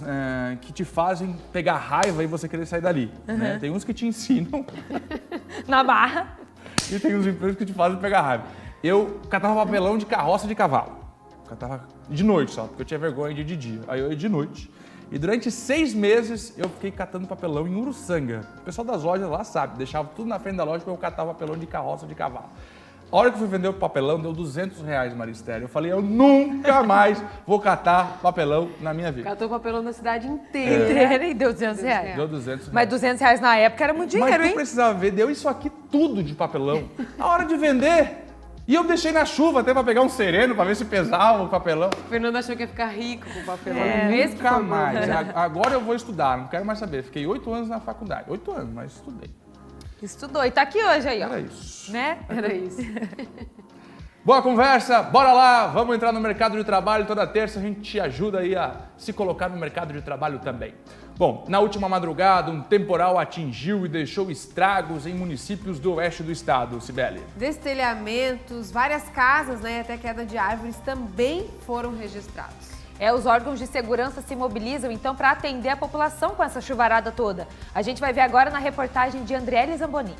que te fazem pegar raiva e você querer sair dali, né? Tem uns que te ensinam. Na barra. E tem uns empregos que te fazem pegar raiva. Eu catava papelão de carroça de cavalo. Catava de noite só, porque eu tinha vergonha de ir de dia. Aí eu ia de noite. E durante 6 meses eu fiquei catando papelão em Uruçanga. O pessoal das lojas lá sabe, deixava tudo na frente da loja para eu catar papelão de carroça de cavalo. A hora que eu fui vender o papelão, deu R$200, Maria Esther. Eu falei, eu nunca mais vou catar papelão na minha vida. Catou papelão da cidade inteira. E deu R$200. Deu R$200. Mas R$200 na época era muito dinheiro, Mas tu hein? precisava ver, deu isso aqui tudo de papelão. Na hora de vender, e eu deixei na chuva até pra pegar um sereno, pra ver se pesava o papelão. O Fernando achou que ia ficar rico com o papelão. Nunca mais. Agora eu vou estudar, não quero mais saber. Fiquei 8 anos na faculdade. 8 anos, mas estudei. Estudou e tá aqui hoje aí, ó. Era isso. Né? Era isso. Boa conversa, bora lá, vamos entrar no mercado de trabalho. Toda terça a gente te ajuda aí a se colocar no mercado de trabalho também. Bom, na última madrugada, um temporal atingiu e deixou estragos em municípios do oeste do estado, Cibele. Destelhamentos, várias casas, né, até queda de árvores também foram registrados. Os órgãos de segurança se mobilizam, então, para atender a população com essa chuvarada toda. A gente vai ver agora na reportagem de Andriele Zamboni.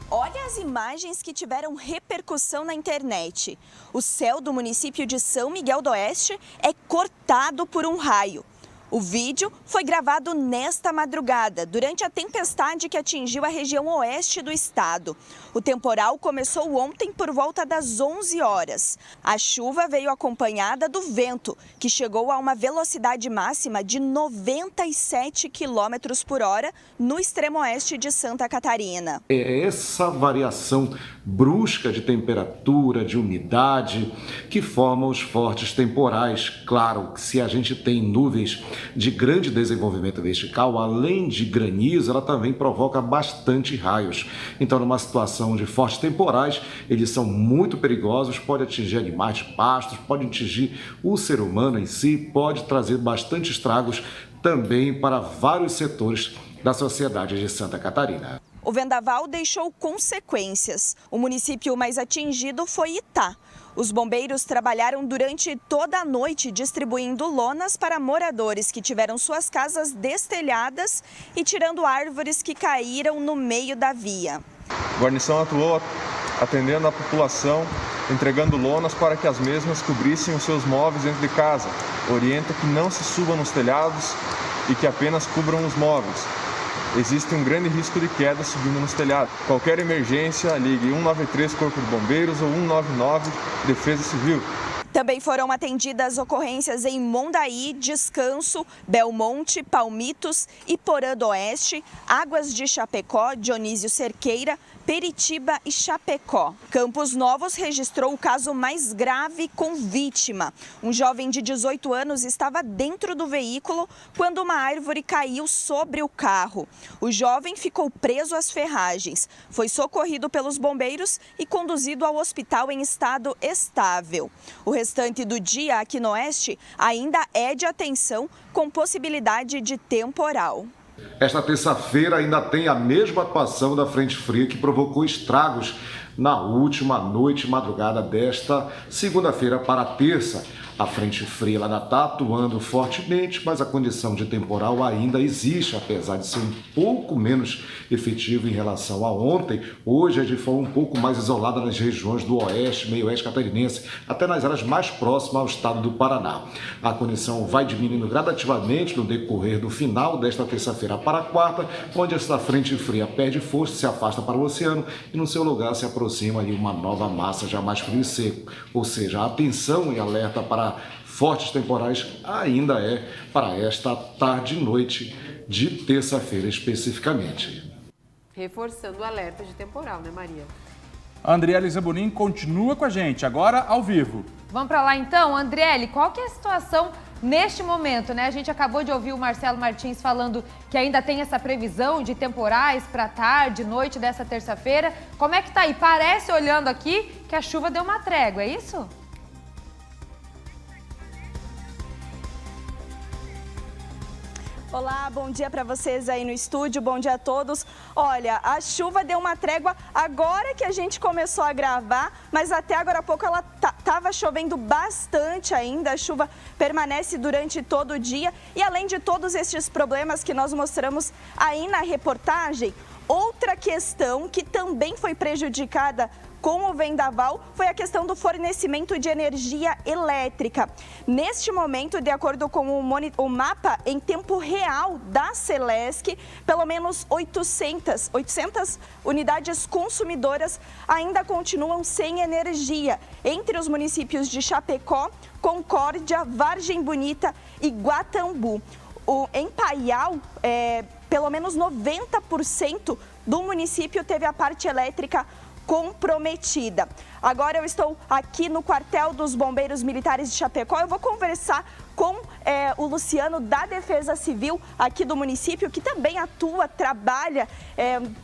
Olha as imagens que tiveram repercussão na internet. O céu do município de São Miguel do Oeste é cortado por um raio. O vídeo foi gravado nesta madrugada, durante a tempestade que atingiu a região oeste do estado. O temporal começou ontem por volta das 11 horas. A chuva veio acompanhada do vento, que chegou a uma velocidade máxima de 97 km por hora no extremo oeste de Santa Catarina. É essa variação brusca de temperatura, de umidade, que forma os fortes temporais. Claro que se a gente tem nuvens de grande desenvolvimento vertical, além de granizo, ela também provoca bastante raios. Então, numa situação de fortes temporais, eles são muito perigosos, pode atingir animais de pastos, pode atingir o ser humano em si, pode trazer bastante estragos também para vários setores da sociedade de Santa Catarina. O vendaval deixou consequências. O município mais atingido foi Itá. Os bombeiros trabalharam durante toda a noite distribuindo lonas para moradores que tiveram suas casas destelhadas e tirando árvores que caíram no meio da via. A guarnição atuou atendendo a população, entregando lonas para que as mesmas cobrissem os seus móveis dentro de casa. Orienta que não se subam nos telhados e que apenas cubram os móveis. Existe um grande risco de queda subindo nos telhados. Qualquer emergência, ligue 193 Corpo de Bombeiros ou 199 Defesa Civil. Também foram atendidas ocorrências em Mondaí, Descanso, Belmonte, Palmitos, Iporã do Oeste, Águas de Chapecó, Dionísio Cerqueira, Peritiba e Chapecó. Campos Novos registrou o caso mais grave com vítima. Um jovem de 18 anos estava dentro do veículo quando uma árvore caiu sobre o carro. O jovem ficou preso às ferragens. Foi socorrido pelos bombeiros e conduzido ao hospital em estado estável. O restante do dia aqui no Oeste ainda é de atenção, com possibilidade de temporal. Esta terça-feira ainda tem a mesma atuação da frente fria que provocou estragos na última noite e madrugada desta segunda-feira para terça. A frente fria ela ainda está atuando fortemente, mas a condição de temporal ainda existe, apesar de ser um pouco menos efetivo em relação a ontem. Hoje é de forma um pouco mais isolada nas regiões do oeste, meio oeste catarinense, até nas áreas mais próximas ao estado do Paraná. A condição vai diminuindo gradativamente no decorrer do final desta terça-feira para a quarta, onde esta frente fria perde força, se afasta para o oceano e no seu lugar se aproxima ali uma nova massa já mais frio e seco. Ou seja, a atenção e alerta para fortes temporais ainda é para esta tarde e noite de terça-feira especificamente. Reforçando o alerta de temporal, né, Maria? A Andriele Zambonin continua com a gente, agora ao vivo. Vamos para lá então, Andriele, qual que é a situação neste momento, né? A gente acabou de ouvir o Marcelo Martins falando que ainda tem essa previsão de temporais para tarde, noite dessa terça-feira. Como é que tá aí? Parece, olhando aqui, que a chuva deu uma trégua, é isso? Olá, bom dia para vocês aí no estúdio, bom dia a todos. Olha, a chuva deu uma trégua agora que a gente começou a gravar, mas até agora há pouco ela estava chovendo bastante ainda, a chuva permanece durante todo o dia. E além de todos estes problemas que nós mostramos aí na reportagem, outra questão que também foi prejudicada com o vendaval foi a questão do fornecimento de energia elétrica. Neste momento, de acordo com o mapa em tempo real da Celesc, pelo menos 800 unidades consumidoras ainda continuam sem energia, entre os municípios de Chapecó, Concórdia, Vargem Bonita e Guatambu. Em Paial, pelo menos 90% do município teve a parte elétrica comprometida. Agora eu estou aqui no quartel dos Bombeiros Militares de Chapecó. Eu vou conversar com o Luciano da Defesa Civil aqui do município, que também atua, trabalha,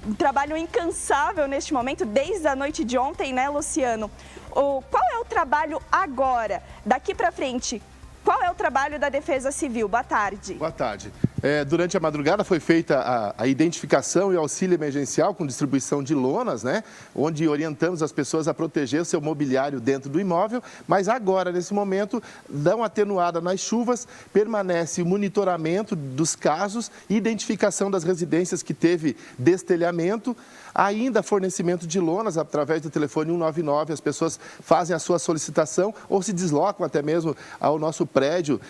um trabalho incansável neste momento, desde a noite de ontem, né, Luciano? Qual é o trabalho agora, daqui para frente? Qual é o trabalho da Defesa Civil? Boa tarde. Boa tarde. Durante a madrugada foi feita a identificação e auxílio emergencial com distribuição de lonas, né? Onde orientamos as pessoas a proteger o seu mobiliário dentro do imóvel, mas agora, nesse momento, dá uma atenuada nas chuvas, permanece o monitoramento dos casos, identificação das residências que teve destelhamento, ainda fornecimento de lonas através do telefone 199, as pessoas fazem a sua solicitação ou se deslocam até mesmo ao nosso prédio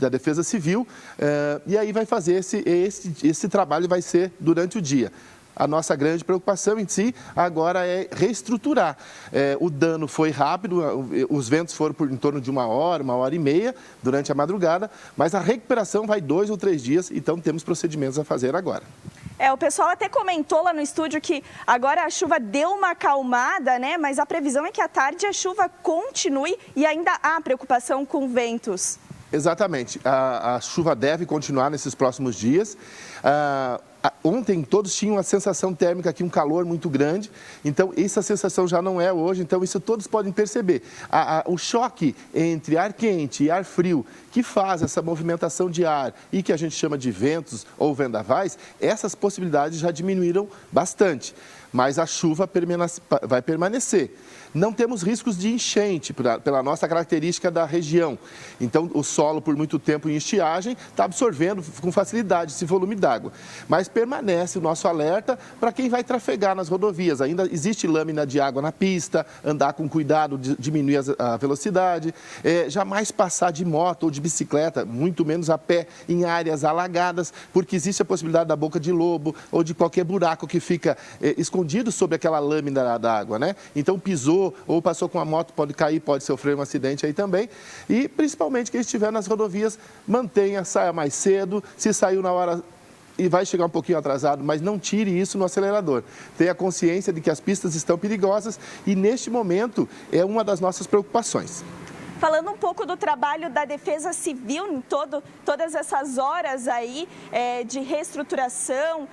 da Defesa Civil, e aí vai fazer esse trabalho, vai ser durante o dia. A nossa grande preocupação em si agora é reestruturar. O dano foi rápido, os ventos foram por em torno de 1 hora e meia durante a madrugada, mas a recuperação vai 2 ou 3 dias, então temos procedimentos a fazer agora. O pessoal até comentou lá no estúdio que agora a chuva deu uma acalmada, né? Mas a previsão é que à tarde a chuva continue e ainda há preocupação com ventos. Exatamente. A chuva deve continuar nesses próximos dias. Ontem todos tinham uma sensação térmica aqui, um calor muito grande, então essa sensação já não é hoje, então isso todos podem perceber. O choque entre ar quente e ar frio, que faz essa movimentação de ar e que a gente chama de ventos ou vendavais, essas possibilidades já diminuíram bastante. mas a chuva vai permanecer. Não temos riscos de enchente pela nossa característica da região. Então, o solo, por muito tempo em estiagem, está absorvendo com facilidade esse volume d'água. Mas permanece o nosso alerta para quem vai trafegar nas rodovias. Ainda existe lâmina de água na pista, andar com cuidado, diminuir a velocidade, jamais passar de moto ou de bicicleta, muito menos a pé, em áreas alagadas, porque existe a possibilidade da boca de lobo ou de qualquer buraco que fica escondido sobre aquela lâmina da água, né? Então, pisou ou passou com a moto, pode cair, pode sofrer um acidente aí também. E, principalmente, quem estiver nas rodovias, saia mais cedo. Se saiu na hora e vai chegar um pouquinho atrasado, mas não tire isso no acelerador. Tenha consciência de que as pistas estão perigosas e, neste momento, é uma das nossas preocupações. Falando um pouco do trabalho da Defesa Civil em todas essas horas aí de reestruturação,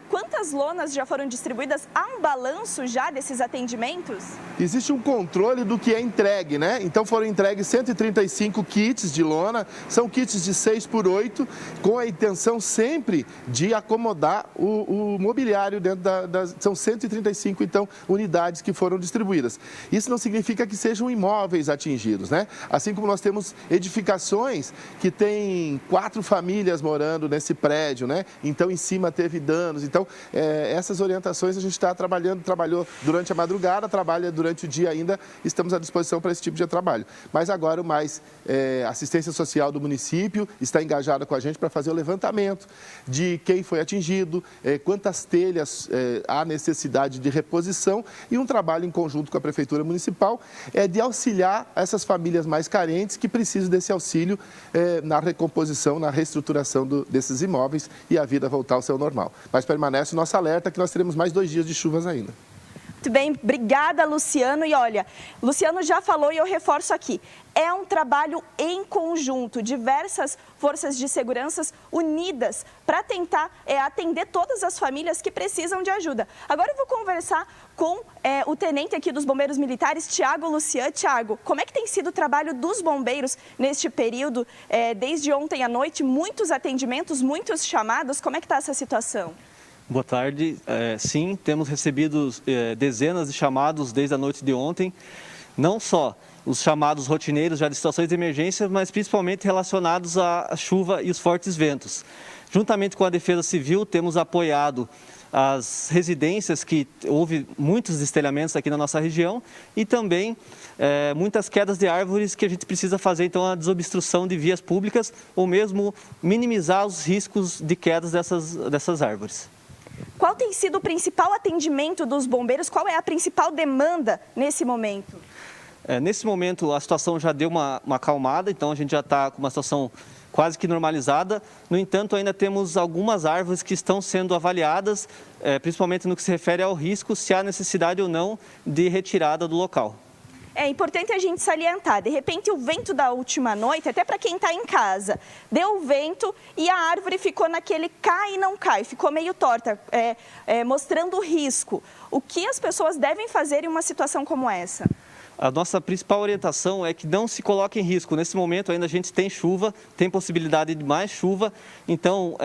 quantas lonas já foram distribuídas? Há um balanço já desses atendimentos? Existe um controle do que é entregue, né? Então foram entregues 135 kits de lona, são kits de 6x8, com a intenção sempre de acomodar o mobiliário dentro são 135, então, unidades que foram distribuídas. Isso não significa que sejam imóveis atingidos, né? Assim como nós temos edificações que tem 4 famílias morando nesse prédio, né? Então, em cima teve danos. Então, essas orientações a gente trabalhou durante a madrugada, trabalha durante o dia ainda, estamos à disposição para esse tipo de trabalho. Mas agora, assistência social do município está engajada com a gente para fazer o levantamento de quem foi atingido, quantas telhas há necessidade de reposição e um trabalho em conjunto com a Prefeitura Municipal de auxiliar essas famílias mais carentes que precisam desse auxílio na recomposição, na reestruturação desses imóveis e a vida voltar ao seu normal. Mas permanece o nosso alerta que nós teremos mais 2 dias de chuvas ainda. Muito bem, obrigada, Luciano. E olha, Luciano já falou e eu reforço aqui, é um trabalho em conjunto, diversas forças de segurança unidas para tentar atender todas as famílias que precisam de ajuda. Agora eu vou conversar com o tenente aqui dos Bombeiros Militares, Tiago Lucian. Tiago, como é que tem sido o trabalho dos bombeiros neste período, desde ontem à noite? Muitos atendimentos, muitos chamados, como é que está essa situação? Boa tarde. Sim, temos recebido dezenas de chamados desde a noite de ontem, não só os chamados rotineiros já de situações de emergência, mas principalmente relacionados à chuva e os fortes ventos. Juntamente com a Defesa Civil, temos apoiado as residências que houve muitos destelhamentos aqui na nossa região e também muitas quedas de árvores que a gente precisa fazer, então, a desobstrução de vias públicas ou mesmo minimizar os riscos de quedas dessas árvores. Qual tem sido o principal atendimento dos bombeiros? Qual é a principal demanda nesse momento? Nesse momento, a situação já deu uma acalmada, então a gente já está com uma situação quase que normalizada. No entanto, ainda temos algumas árvores que estão sendo avaliadas, principalmente no que se refere ao risco, se há necessidade ou não de retirada do local. É importante a gente salientar, de repente o vento da última noite, até para quem está em casa, deu o vento e a árvore ficou naquele cai e não cai, ficou meio torta, mostrando o risco. O que as pessoas devem fazer em uma situação como essa? A nossa principal orientação é que não se coloque em risco. Nesse momento ainda a gente tem chuva, tem possibilidade de mais chuva, então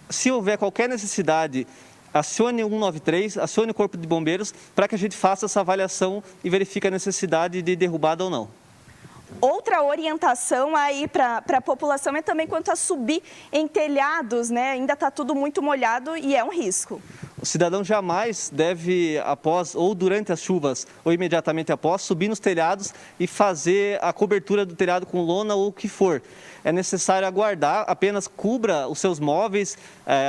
se houver qualquer necessidade, acione o 193, acione o Corpo de Bombeiros para que a gente faça essa avaliação e verifique a necessidade de derrubada ou não. Outra orientação aí para a população é também quanto a subir em telhados, né? Ainda está tudo muito molhado e é um risco. O cidadão jamais deve, após ou durante as chuvas ou imediatamente após, subir nos telhados e fazer a cobertura do telhado com lona ou o que for. É necessário aguardar, apenas cubra os seus móveis,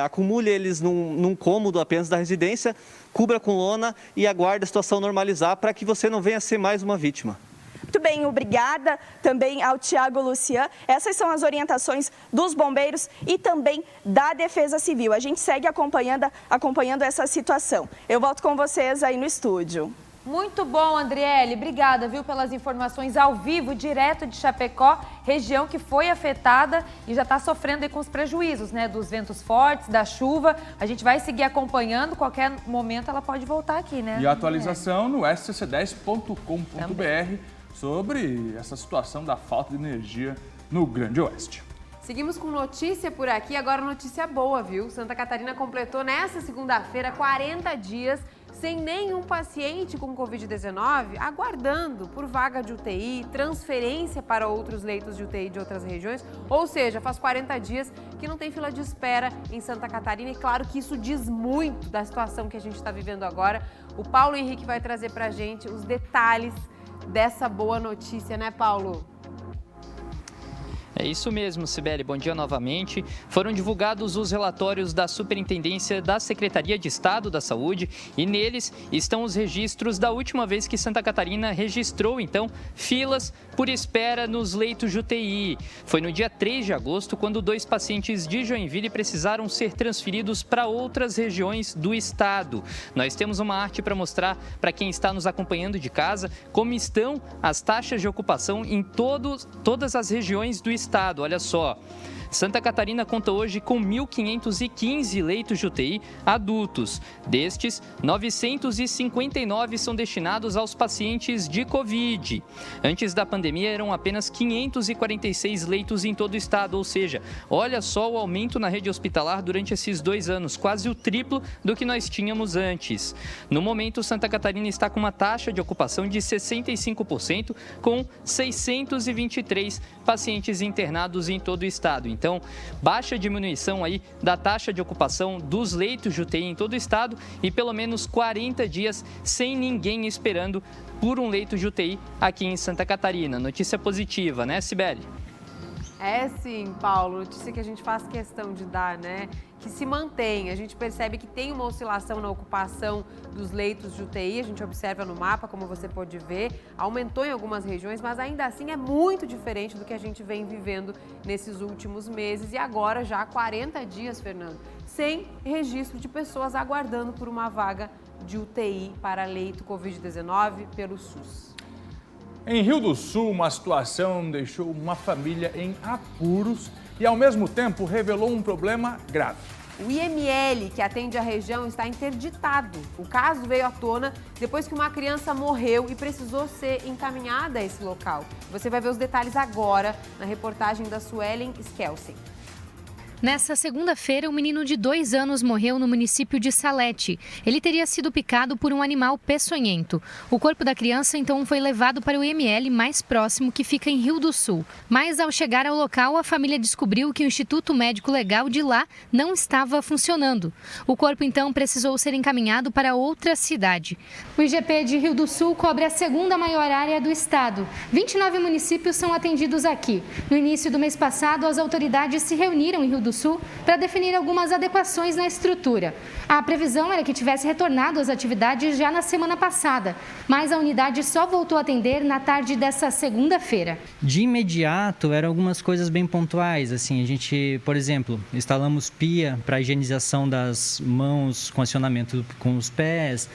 acumule eles num cômodo apenas da residência, cubra com lona e aguarde a situação normalizar para que você não venha a ser mais uma vítima. Muito bem, obrigada também ao Tiago Lucian. Essas são as orientações dos bombeiros e também da Defesa Civil. A gente segue acompanhando essa situação. Eu volto com vocês aí no estúdio. Muito bom, Andriele. Obrigada, viu, pelas informações ao vivo, direto de Chapecó, região que foi afetada e já está sofrendo aí com os prejuízos, né, dos ventos fortes, da chuva. A gente vai seguir acompanhando, qualquer momento ela pode voltar aqui, né? E a atualização no scc10.com.br sobre essa situação da falta de energia no Grande Oeste. Seguimos com notícia por aqui, agora notícia boa, viu? Santa Catarina completou nesta segunda-feira 40 dias sem nenhum paciente com Covid-19 aguardando por vaga de UTI, transferência para outros leitos de UTI de outras regiões. Ou seja, faz 40 dias que não tem fila de espera em Santa Catarina e claro que isso diz muito da situação que a gente está vivendo agora. O Paulo Henrique vai trazer para a gente os detalhes dessa boa notícia, né, Paulo? É isso mesmo, Cibele. Bom dia novamente. Foram divulgados os relatórios da Superintendência da Secretaria de Estado da Saúde e neles estão os registros da última vez que Santa Catarina registrou, então, filas por espera nos leitos de UTI. Foi no dia 3 de agosto, quando 2 pacientes de Joinville precisaram ser transferidos para outras regiões do estado. Nós temos uma arte para mostrar para quem está nos acompanhando de casa como estão as taxas de ocupação em todas as regiões do estado. Olha só, Santa Catarina conta hoje com 1.515 leitos de UTI adultos. Destes, 959 são destinados aos pacientes de Covid. Antes da pandemia, eram apenas 546 leitos em todo o estado, ou seja, olha só o aumento na rede hospitalar durante esses 2 anos, quase o triplo do que nós tínhamos antes. No momento, Santa Catarina está com uma taxa de ocupação de 65%, com 623 pacientes internados em todo o estado. Então, baixa diminuição aí da taxa de ocupação dos leitos de UTI em todo o estado e pelo menos 40 dias sem ninguém esperando por um leito de UTI aqui em Santa Catarina. Notícia positiva, né, Cibele? É sim, Paulo, notícia que a gente faz questão de dar, né? Que se mantém. A gente percebe que tem uma oscilação na ocupação dos leitos de UTI, a gente observa no mapa, como você pode ver, aumentou em algumas regiões, mas ainda assim é muito diferente do que a gente vem vivendo nesses últimos meses e agora já há 40 dias, Fernando, sem registro de pessoas aguardando por uma vaga de UTI para leito Covid-19 pelo SUS. Em Rio do Sul, uma situação deixou uma família em apuros e, ao mesmo tempo, revelou um problema grave. O IML, que atende a região, está interditado. O caso veio à tona depois que uma criança morreu e precisou ser encaminhada a esse local. Você vai ver os detalhes agora na reportagem da Suelen Skelsen. Nessa segunda-feira, um menino de 2 anos morreu no município de Salete. Ele teria sido picado por um animal peçonhento. O corpo da criança, então, foi levado para o IML mais próximo, que fica em Rio do Sul. Mas, ao chegar ao local, a família descobriu que o Instituto Médico Legal de lá não estava funcionando. O corpo, então, precisou ser encaminhado para outra cidade. O IGP de Rio do Sul cobre a segunda maior área do estado. 29 municípios são atendidos aqui. No início do mês passado, as autoridades se reuniram em Rio do Sul para definir algumas adequações na estrutura. A previsão era que tivesse retornado às atividades já na semana passada, mas a unidade só voltou a atender na tarde dessa segunda-feira. De imediato, eram algumas coisas bem pontuais. Assim, a gente, por exemplo, instalamos pia para higienização das mãos com acionamento com os pés,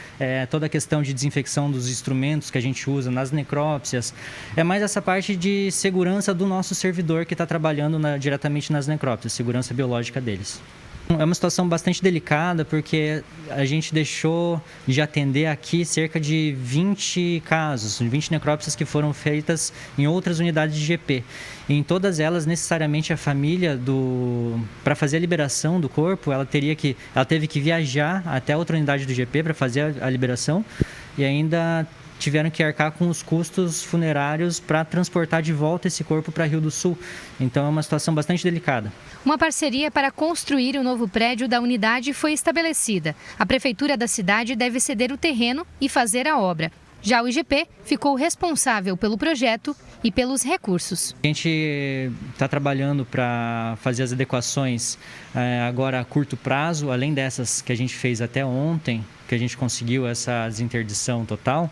toda a questão de desinfecção dos instrumentos que a gente usa nas necrópsias. É mais essa parte de segurança do nosso servidor que está trabalhando diretamente nas necrópsias, segurança biológica deles. É uma situação bastante delicada porque a gente deixou de atender aqui cerca de 20 casos, 20 necrópsias que foram feitas em outras unidades de IGP. E em todas elas, necessariamente, a família, para fazer a liberação do corpo, ela teve que viajar até outra unidade do IGP para fazer a liberação e ainda tiveram que arcar com os custos funerários para transportar de volta esse corpo para Rio do Sul. Então é uma situação bastante delicada. Uma parceria para construir o novo prédio da unidade foi estabelecida. A prefeitura da cidade deve ceder o terreno e fazer a obra. Já o IGP ficou responsável pelo projeto e pelos recursos. A gente está trabalhando para fazer as adequações agora a curto prazo, além dessas que a gente fez até ontem, que a gente conseguiu essa desinterdição total.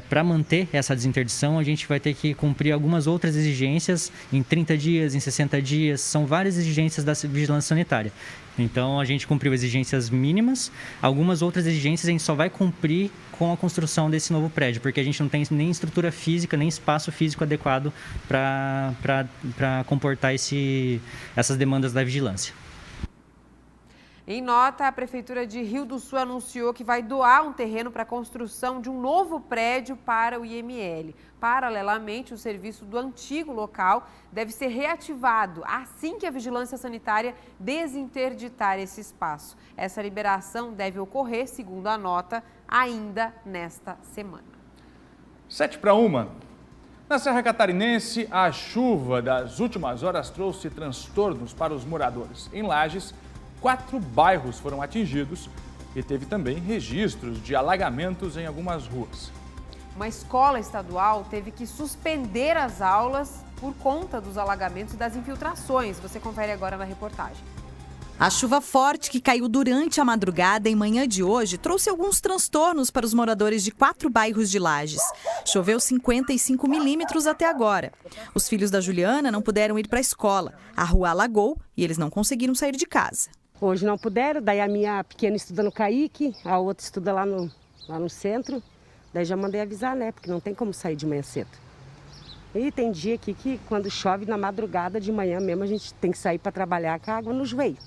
Para manter essa desinterdição, a gente vai ter que cumprir algumas outras exigências em 30 dias, em 60 dias. São várias exigências da vigilância sanitária. Então, a gente cumpriu exigências mínimas. Algumas outras exigências a gente só vai cumprir com a construção desse novo prédio, porque a gente não tem nem estrutura física, nem espaço físico adequado para comportar essas demandas da vigilância. Em nota, a Prefeitura de Rio do Sul anunciou que vai doar um terreno para a construção de um novo prédio para o IML. Paralelamente, o serviço do antigo local deve ser reativado assim que a Vigilância Sanitária desinterditar esse espaço. Essa liberação deve ocorrer, segundo a nota, ainda nesta semana. 7:01. Na Serra Catarinense, a chuva das últimas horas trouxe transtornos para os moradores. Em Lages, 4 bairros foram atingidos e teve também registros de alagamentos em algumas ruas. Uma escola estadual teve que suspender as aulas por conta dos alagamentos e das infiltrações. Você confere agora na reportagem. A chuva forte que caiu durante a madrugada e manhã de hoje trouxe alguns transtornos para os moradores de 4 bairros de Lages. Choveu 55 milímetros até agora. Os filhos da Juliana não puderam ir para a escola. A rua alagou e eles não conseguiram sair de casa. Hoje não puderam, daí a minha pequena estuda no Caique, a outra estuda lá no centro. Daí já mandei avisar, né, porque não tem como sair de manhã cedo. E tem dia aqui que quando chove na madrugada de manhã mesmo a gente tem que sair para trabalhar com a água no joelho.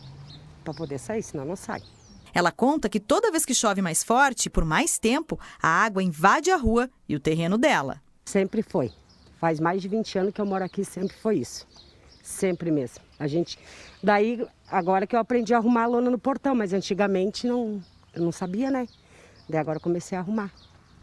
Para poder sair, senão não sai. Ela conta que toda vez que chove mais forte, por mais tempo, a água invade a rua e o terreno dela. Sempre foi. Faz mais de 20 anos que eu moro aqui, sempre foi isso. Sempre mesmo. Daí, agora que eu aprendi a arrumar a lona no portão, mas antigamente eu não sabia, né? Daí agora eu comecei a arrumar.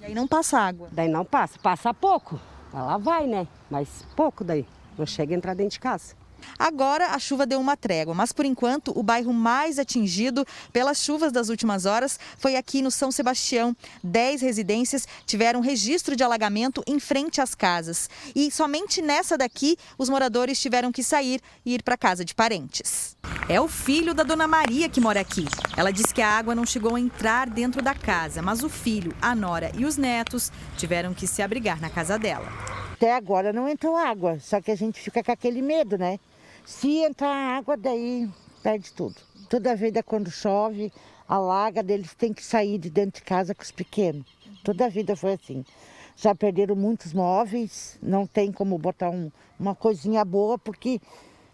E aí não passa água? Daí não passa. Passa pouco. Ela vai, né? Mas pouco daí. Não chega a entrar dentro de casa. Agora a chuva deu uma trégua, mas por enquanto o bairro mais atingido pelas chuvas das últimas horas foi aqui no São Sebastião. 10 residências tiveram registro de alagamento em frente às casas. E somente nessa daqui os moradores tiveram que sair e ir para casa de parentes. É o filho da dona Maria que mora aqui. Ela diz que a água não chegou a entrar dentro da casa, mas o filho, a nora e os netos tiveram que se abrigar na casa dela. Até agora não entrou água, só que a gente fica com aquele medo, né? Se entrar água, daí perde tudo. Toda vida quando chove, alaga, eles têm que sair de dentro de casa com os pequenos. Toda a vida foi assim. Já perderam muitos móveis, não tem como botar uma coisinha boa, porque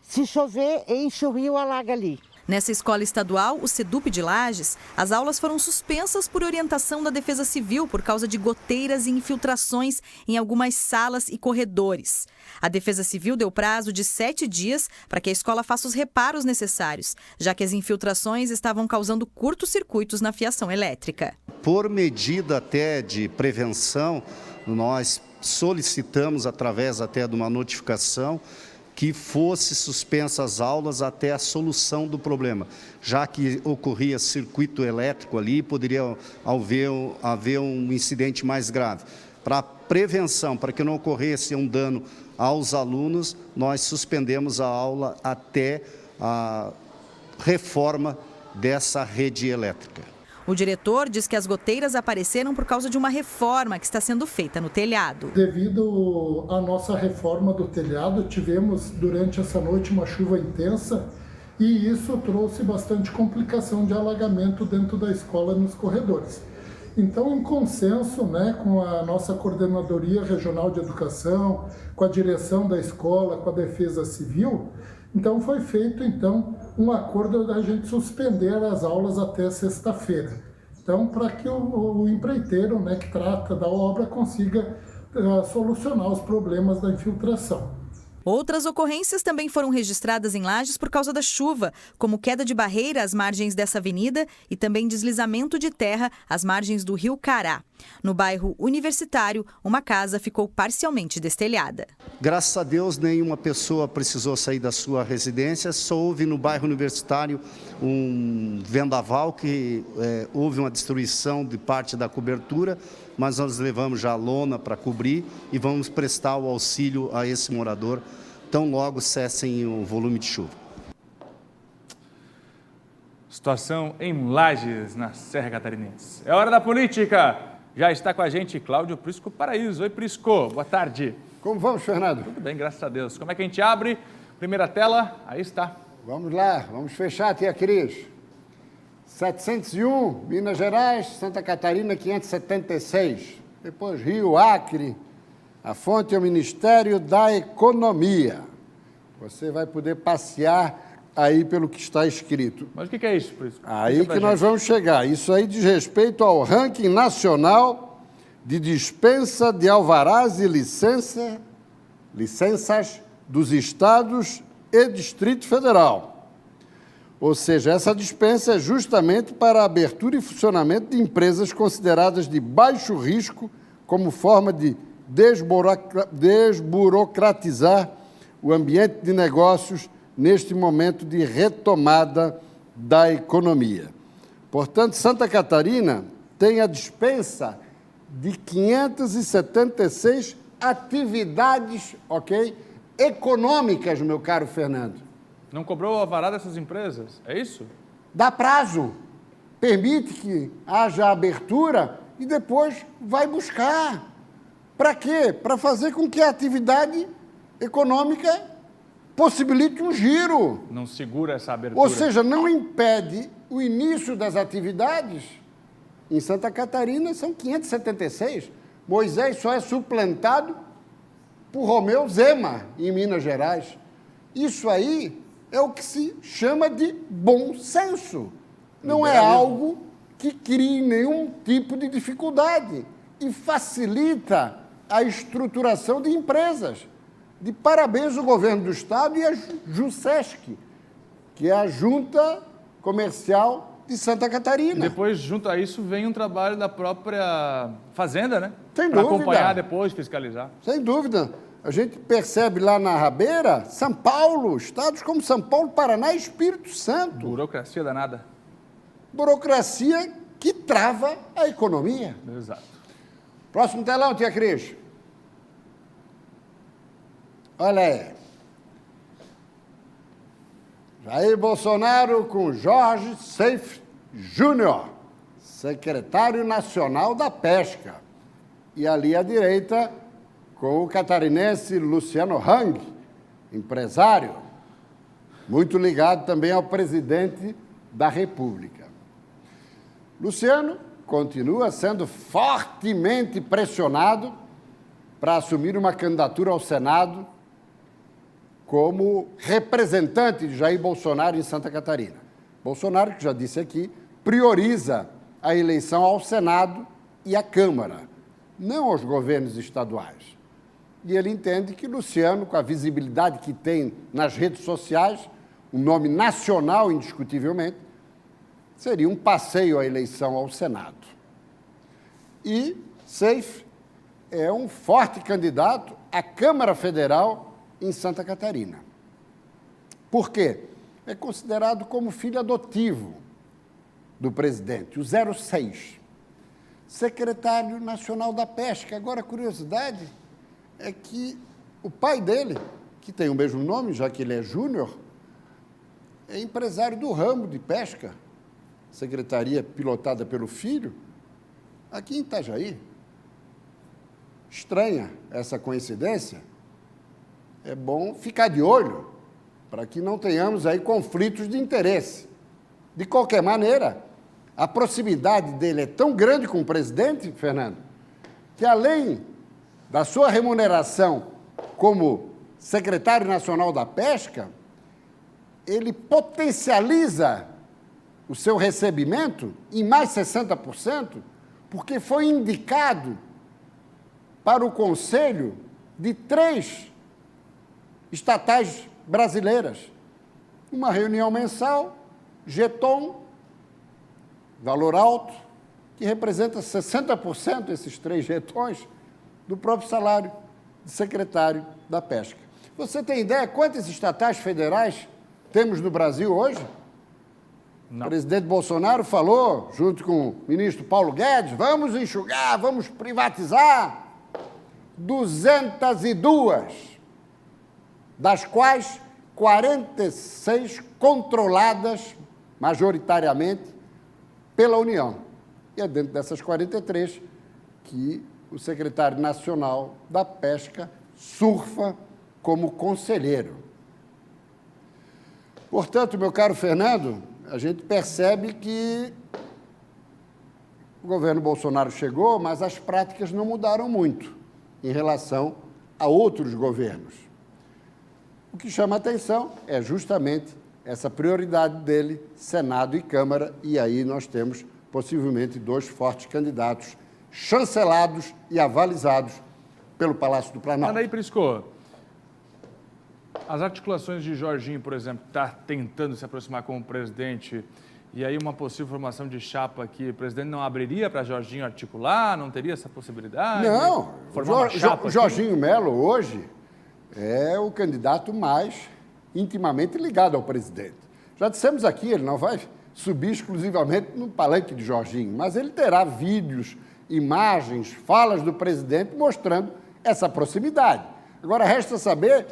se chover, enche o rio, alaga ali. Nessa escola estadual, o SEDUP de Lages, as aulas foram suspensas por orientação da Defesa Civil por causa de goteiras e infiltrações em algumas salas e corredores. A Defesa Civil deu prazo de 7 dias para que a escola faça os reparos necessários, já que as infiltrações estavam causando curtos-circuitos na fiação elétrica. Por medida até de prevenção, nós solicitamos, através até de uma notificação, que fosse suspensa as aulas até a solução do problema, já que ocorria circuito elétrico ali, poderia haver um incidente mais grave. Para prevenção, para que não ocorresse um dano aos alunos, nós suspendemos a aula até a reforma dessa rede elétrica. O diretor diz que as goteiras apareceram por causa de uma reforma que está sendo feita no telhado. Devido à nossa reforma do telhado, tivemos durante essa noite uma chuva intensa e isso trouxe bastante complicação de alagamento dentro da escola nos corredores. Então, em consenso, com a nossa Coordenadoria Regional de Educação, com a direção da escola, com a Defesa Civil, então foi feito um acordo da gente suspender as aulas até sexta-feira. Então, para que o empreiteiro, que trata da obra, consiga solucionar os problemas da infiltração. Outras ocorrências também foram registradas em Lages por causa da chuva, como queda de barreira às margens dessa avenida e também deslizamento de terra às margens do rio Cará. No bairro Universitário, uma casa ficou parcialmente destelhada. Graças a Deus, nenhuma pessoa precisou sair da sua residência, só houve no bairro Universitário um vendaval que houve uma destruição de parte da cobertura, mas nós levamos já a lona para cobrir e vamos prestar o auxílio a esse morador, tão logo cessem o volume de chuva. Situação em Lages, na Serra Catarinense. É hora da política. Já está com a gente Cláudio Prisco Paraíso. Oi, Prisco. Boa tarde. Como vamos, Fernando? Tudo bem, graças a Deus. Como é que a gente abre? Primeira tela, aí está. Vamos lá, vamos fechar, tia Cris. 701, Minas Gerais, Santa Catarina, 576. Depois Rio, Acre. A fonte é o Ministério da Economia. Você vai poder passear aí pelo que está escrito. Mas o que é isso? Por isso? Aí que nós vamos chegar. Isso aí diz respeito ao ranking nacional de dispensa de alvarás e licenças dos estados e Distrito Federal. Ou seja, essa dispensa é justamente para a abertura e funcionamento de empresas consideradas de baixo risco como forma de desburocratizar o ambiente de negócios neste momento de retomada da economia. Portanto, Santa Catarina tem a dispensa de 576 atividades, econômicas, meu caro Fernando. Não cobrou o alvará dessas empresas, é isso? Dá prazo, permite que haja abertura e depois vai buscar. Para quê? Para fazer com que a atividade econômica possibilite um giro. Não segura essa abertura. Ou seja, não impede o início das atividades. Em Santa Catarina são 576. Moisés só é suplantado por Romeu Zema, em Minas Gerais. Isso aí é o que se chama de bom senso. Não é algo que crie nenhum tipo de dificuldade e facilita a estruturação de empresas. De parabéns ao governo do Estado e a JUSESC, que é a Junta Comercial de Santa Catarina. E depois, junto a isso, vem um trabalho da própria Fazenda, né? Sem Para dúvida. acompanhar depois, fiscalizar. Sem dúvida. A gente percebe lá na Rabeira, São Paulo, estados como São Paulo, Paraná e Espírito Santo. Burocracia danada. Burocracia que trava a economia. Exato. Próximo telão, tia Cris. Olha aí. Jair Bolsonaro com Jorge Seif Júnior, secretário nacional da Pesca. E ali à direita, com o catarinense Luciano Hang, empresário, muito ligado também ao presidente da República. Luciano continua sendo fortemente pressionado para assumir uma candidatura ao Senado como representante de Jair Bolsonaro em Santa Catarina. Bolsonaro, que já disse aqui, prioriza a eleição ao Senado e à Câmara, não aos governos estaduais. E ele entende que Luciano, com a visibilidade que tem nas redes sociais, um nome nacional indiscutivelmente, seria um passeio à eleição ao Senado. E Seif é um forte candidato à Câmara Federal em Santa Catarina. Por quê? É considerado como filho adotivo do presidente, o 06. Secretário Nacional da Pesca. Agora, a curiosidade é que o pai dele, que tem o mesmo nome, já que ele é Júnior, é empresário do ramo de pesca, secretaria pilotada pelo filho, aqui em Itajaí. Estranha essa coincidência. É bom ficar de olho para que não tenhamos aí conflitos de interesse. De qualquer maneira, a proximidade dele é tão grande com o presidente, Fernando, que além da sua remuneração como secretário nacional da Pesca, ele potencializa o seu recebimento em mais 60%, porque foi indicado para o conselho de 3 estatais brasileiras. Uma reunião mensal, Geton, valor alto, que representa 60% esses 3 jetons do próprio salário de secretário da Pesca. Você tem ideia quantas estatais federais temos no Brasil hoje? Não. O presidente Bolsonaro falou, junto com o ministro Paulo Guedes, vamos enxugar, vamos privatizar 202, das quais 46 controladas majoritariamente pela União. E é dentro dessas 43 que o secretário nacional da Pesca surfa como conselheiro. Portanto, meu caro Fernando, a gente percebe que o governo Bolsonaro chegou, mas as práticas não mudaram muito em relação a outros governos. O que chama a atenção é justamente essa prioridade dele, Senado e Câmara, e aí nós temos possivelmente 2 fortes candidatos chancelados e avalizados pelo Palácio do Planalto. Anaí Prisco, as articulações de Jorginho, por exemplo, está tentando se aproximar como presidente, e aí uma possível formação de chapa aqui, o presidente não abriria para Jorginho articular? Não teria essa possibilidade? Não, Jorginho Melo hoje é o candidato mais intimamente ligado ao presidente. Já dissemos aqui, ele não vai subir exclusivamente no palanque de Jorginho, mas ele terá vídeos, imagens, falas do presidente mostrando essa proximidade. Agora, resta saber,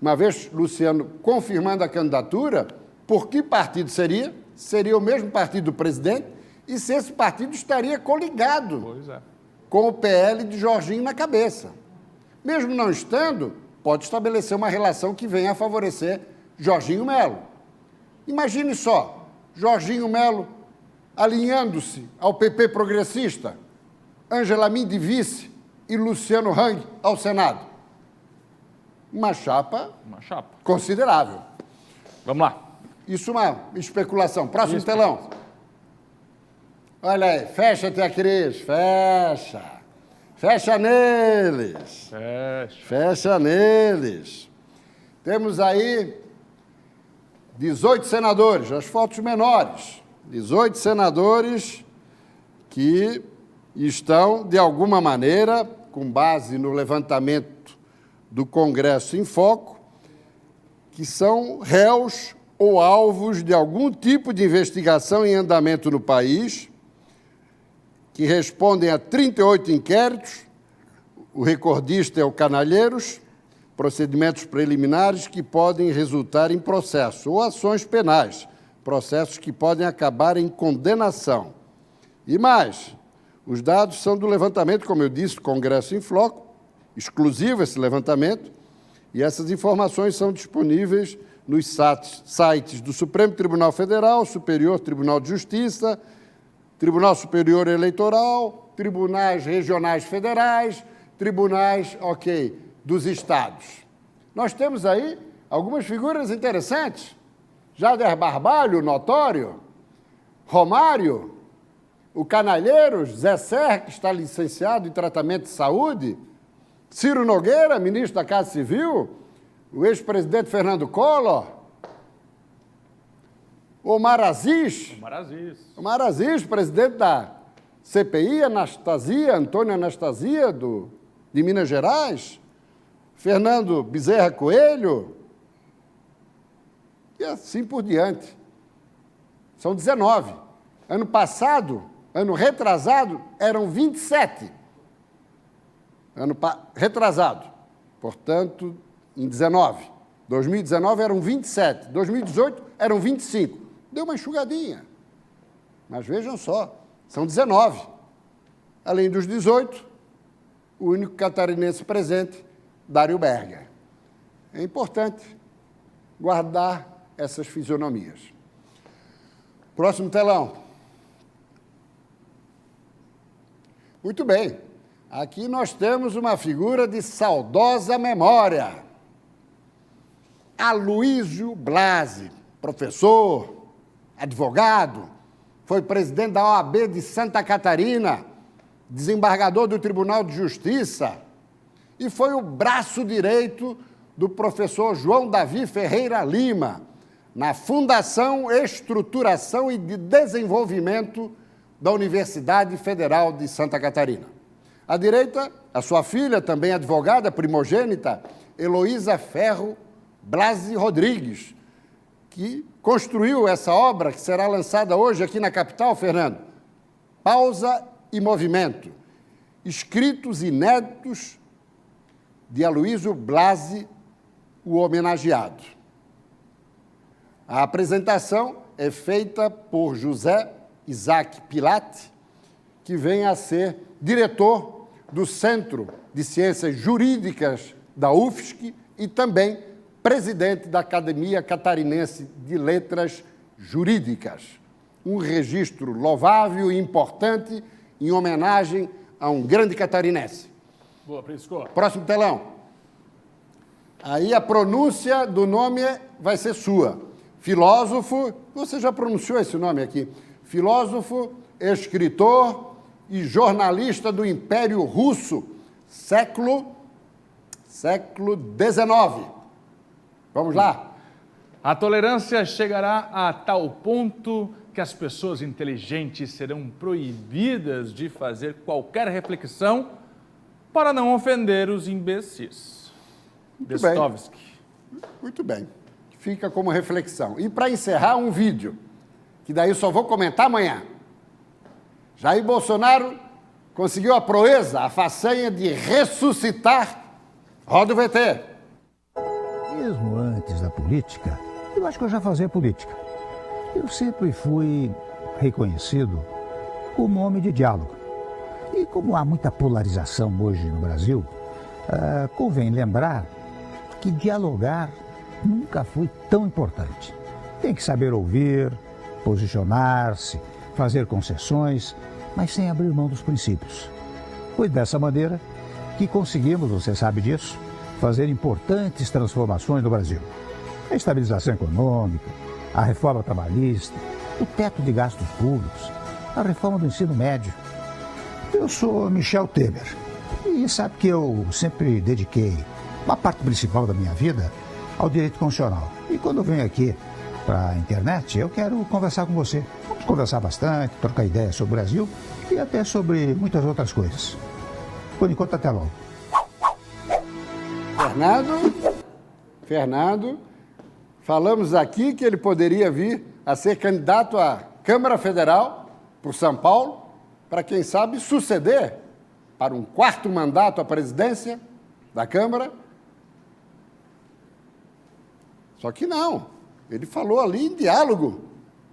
uma vez Luciano confirmando a candidatura, por que partido seria? Seria o mesmo partido do presidente e se esse partido estaria coligado com o PL de Jorginho na cabeça. Mesmo não estando, pode estabelecer uma relação que venha a favorecer Jorginho Melo. Imagine só, Jorginho Melo alinhando-se ao PP progressista, Ângela Min de vice e Luciano Hang ao Senado. Uma chapa considerável. Vamos lá. Isso é uma especulação. Próximo telão. Olha aí, fecha-te a Cris, fecha. Fecha neles. Fecha neles. Temos aí 18 senadores, as fotos menores. 18 senadores que estão, de alguma maneira, com base no levantamento do Congresso em Foco, que são réus ou alvos de algum tipo de investigação em andamento no país, que respondem a 38 inquéritos, o recordista é o Canalheiros, procedimentos preliminares que podem resultar em processo, ou ações penais, processos que podem acabar em condenação. E mais, os dados são do levantamento, como eu disse, Congresso em Foco, exclusivo esse levantamento, e essas informações são disponíveis nos sites do Supremo Tribunal Federal, Superior Tribunal de Justiça, Tribunal Superior Eleitoral, tribunais regionais federais, tribunais, dos estados. Nós temos aí algumas figuras interessantes. Jader Barbalho, notório, Romário, o Canalheiros, Zé Serra, que está licenciado em tratamento de saúde, Ciro Nogueira, ministro da Casa Civil, o ex-presidente Fernando Collor, Omar Aziz, presidente da CPI, Antônio Anastasia, de Minas Gerais, Fernando Bezerra Coelho, e assim por diante. São 19. Ano passado, ano retrasado, eram 27. Retrasado, portanto, em 19. 2019 eram 27. 2018 eram 25. Deu uma enxugadinha. Mas vejam só, são 19. Além dos 18, o único catarinense presente, Dário Berger. É importante guardar essas fisionomias. Próximo telão. Muito bem. Aqui nós temos uma figura de saudosa memória. Aloísio Blasi, professor, advogado, foi presidente da OAB de Santa Catarina, desembargador do Tribunal de Justiça e foi o braço direito do professor João Davi Ferreira Lima, na Fundação Estruturação e de Desenvolvimento da Universidade Federal de Santa Catarina. À direita, a sua filha, também advogada, primogênita, Heloísa Ferro Blasi Rodrigues, que construiu essa obra que será lançada hoje aqui na capital, Fernando. Pausa e Movimento. Escritos inéditos de Aloísio Blasi, o homenageado. A apresentação é feita por José Isaac Pilate, que vem a ser diretor do Centro de Ciências Jurídicas da UFSC e também presidente da Academia Catarinense de Letras Jurídicas. Um registro louvável e importante em homenagem a um grande catarinense. Boa, Prisco. Próximo telão. Aí a pronúncia do nome vai ser sua. filósofo, você já pronunciou esse nome aqui, filósofo, escritor e jornalista do Império Russo, século XIX. Vamos lá? A tolerância chegará a tal ponto que as pessoas inteligentes serão proibidas de fazer qualquer reflexão para não ofender os imbecis. Bestovski. Muito bem. Fica como reflexão. E para encerrar, um vídeo, que daí eu só vou comentar amanhã. Jair Bolsonaro conseguiu a proeza, a façanha de ressuscitar. Roda o VT. Mesmo antes da política, eu acho que eu já fazia política. Eu sempre fui reconhecido como homem de diálogo. E como há muita polarização hoje no Brasil, convém lembrar que dialogar nunca foi tão importante. Tem que saber ouvir, posicionar-se, fazer concessões, mas sem abrir mão dos princípios. Foi dessa maneira que conseguimos, você sabe disso, fazer importantes transformações no Brasil. A estabilização econômica, a reforma trabalhista, o teto de gastos públicos, a reforma do ensino médio. Eu sou Michel Temer e sabe que eu sempre dediquei uma parte principal da minha vida ao direito constitucional. E quando eu venho aqui para a internet, eu quero conversar com você. Vamos conversar bastante, trocar ideias sobre o Brasil e até sobre muitas outras coisas. Por enquanto, até logo. Fernando, falamos aqui que ele poderia vir a ser candidato à Câmara Federal por São Paulo, para quem sabe suceder para um 4º mandato à presidência da Câmara. Só que não, ele falou ali em diálogo,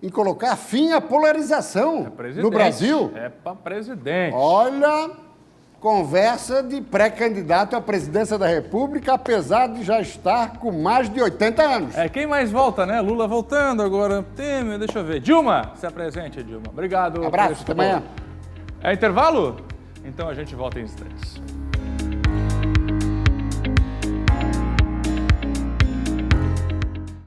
em colocar fim à polarização no Brasil. É para presidente. Olha, conversa de pré-candidato à presidência da República, apesar de já estar com mais de 80 anos. Quem mais volta, né? Lula voltando agora. Temer, deixa eu ver. Dilma, se apresente, Dilma. Obrigado. Abraço, até amanhã. É intervalo? Então a gente volta em instantes.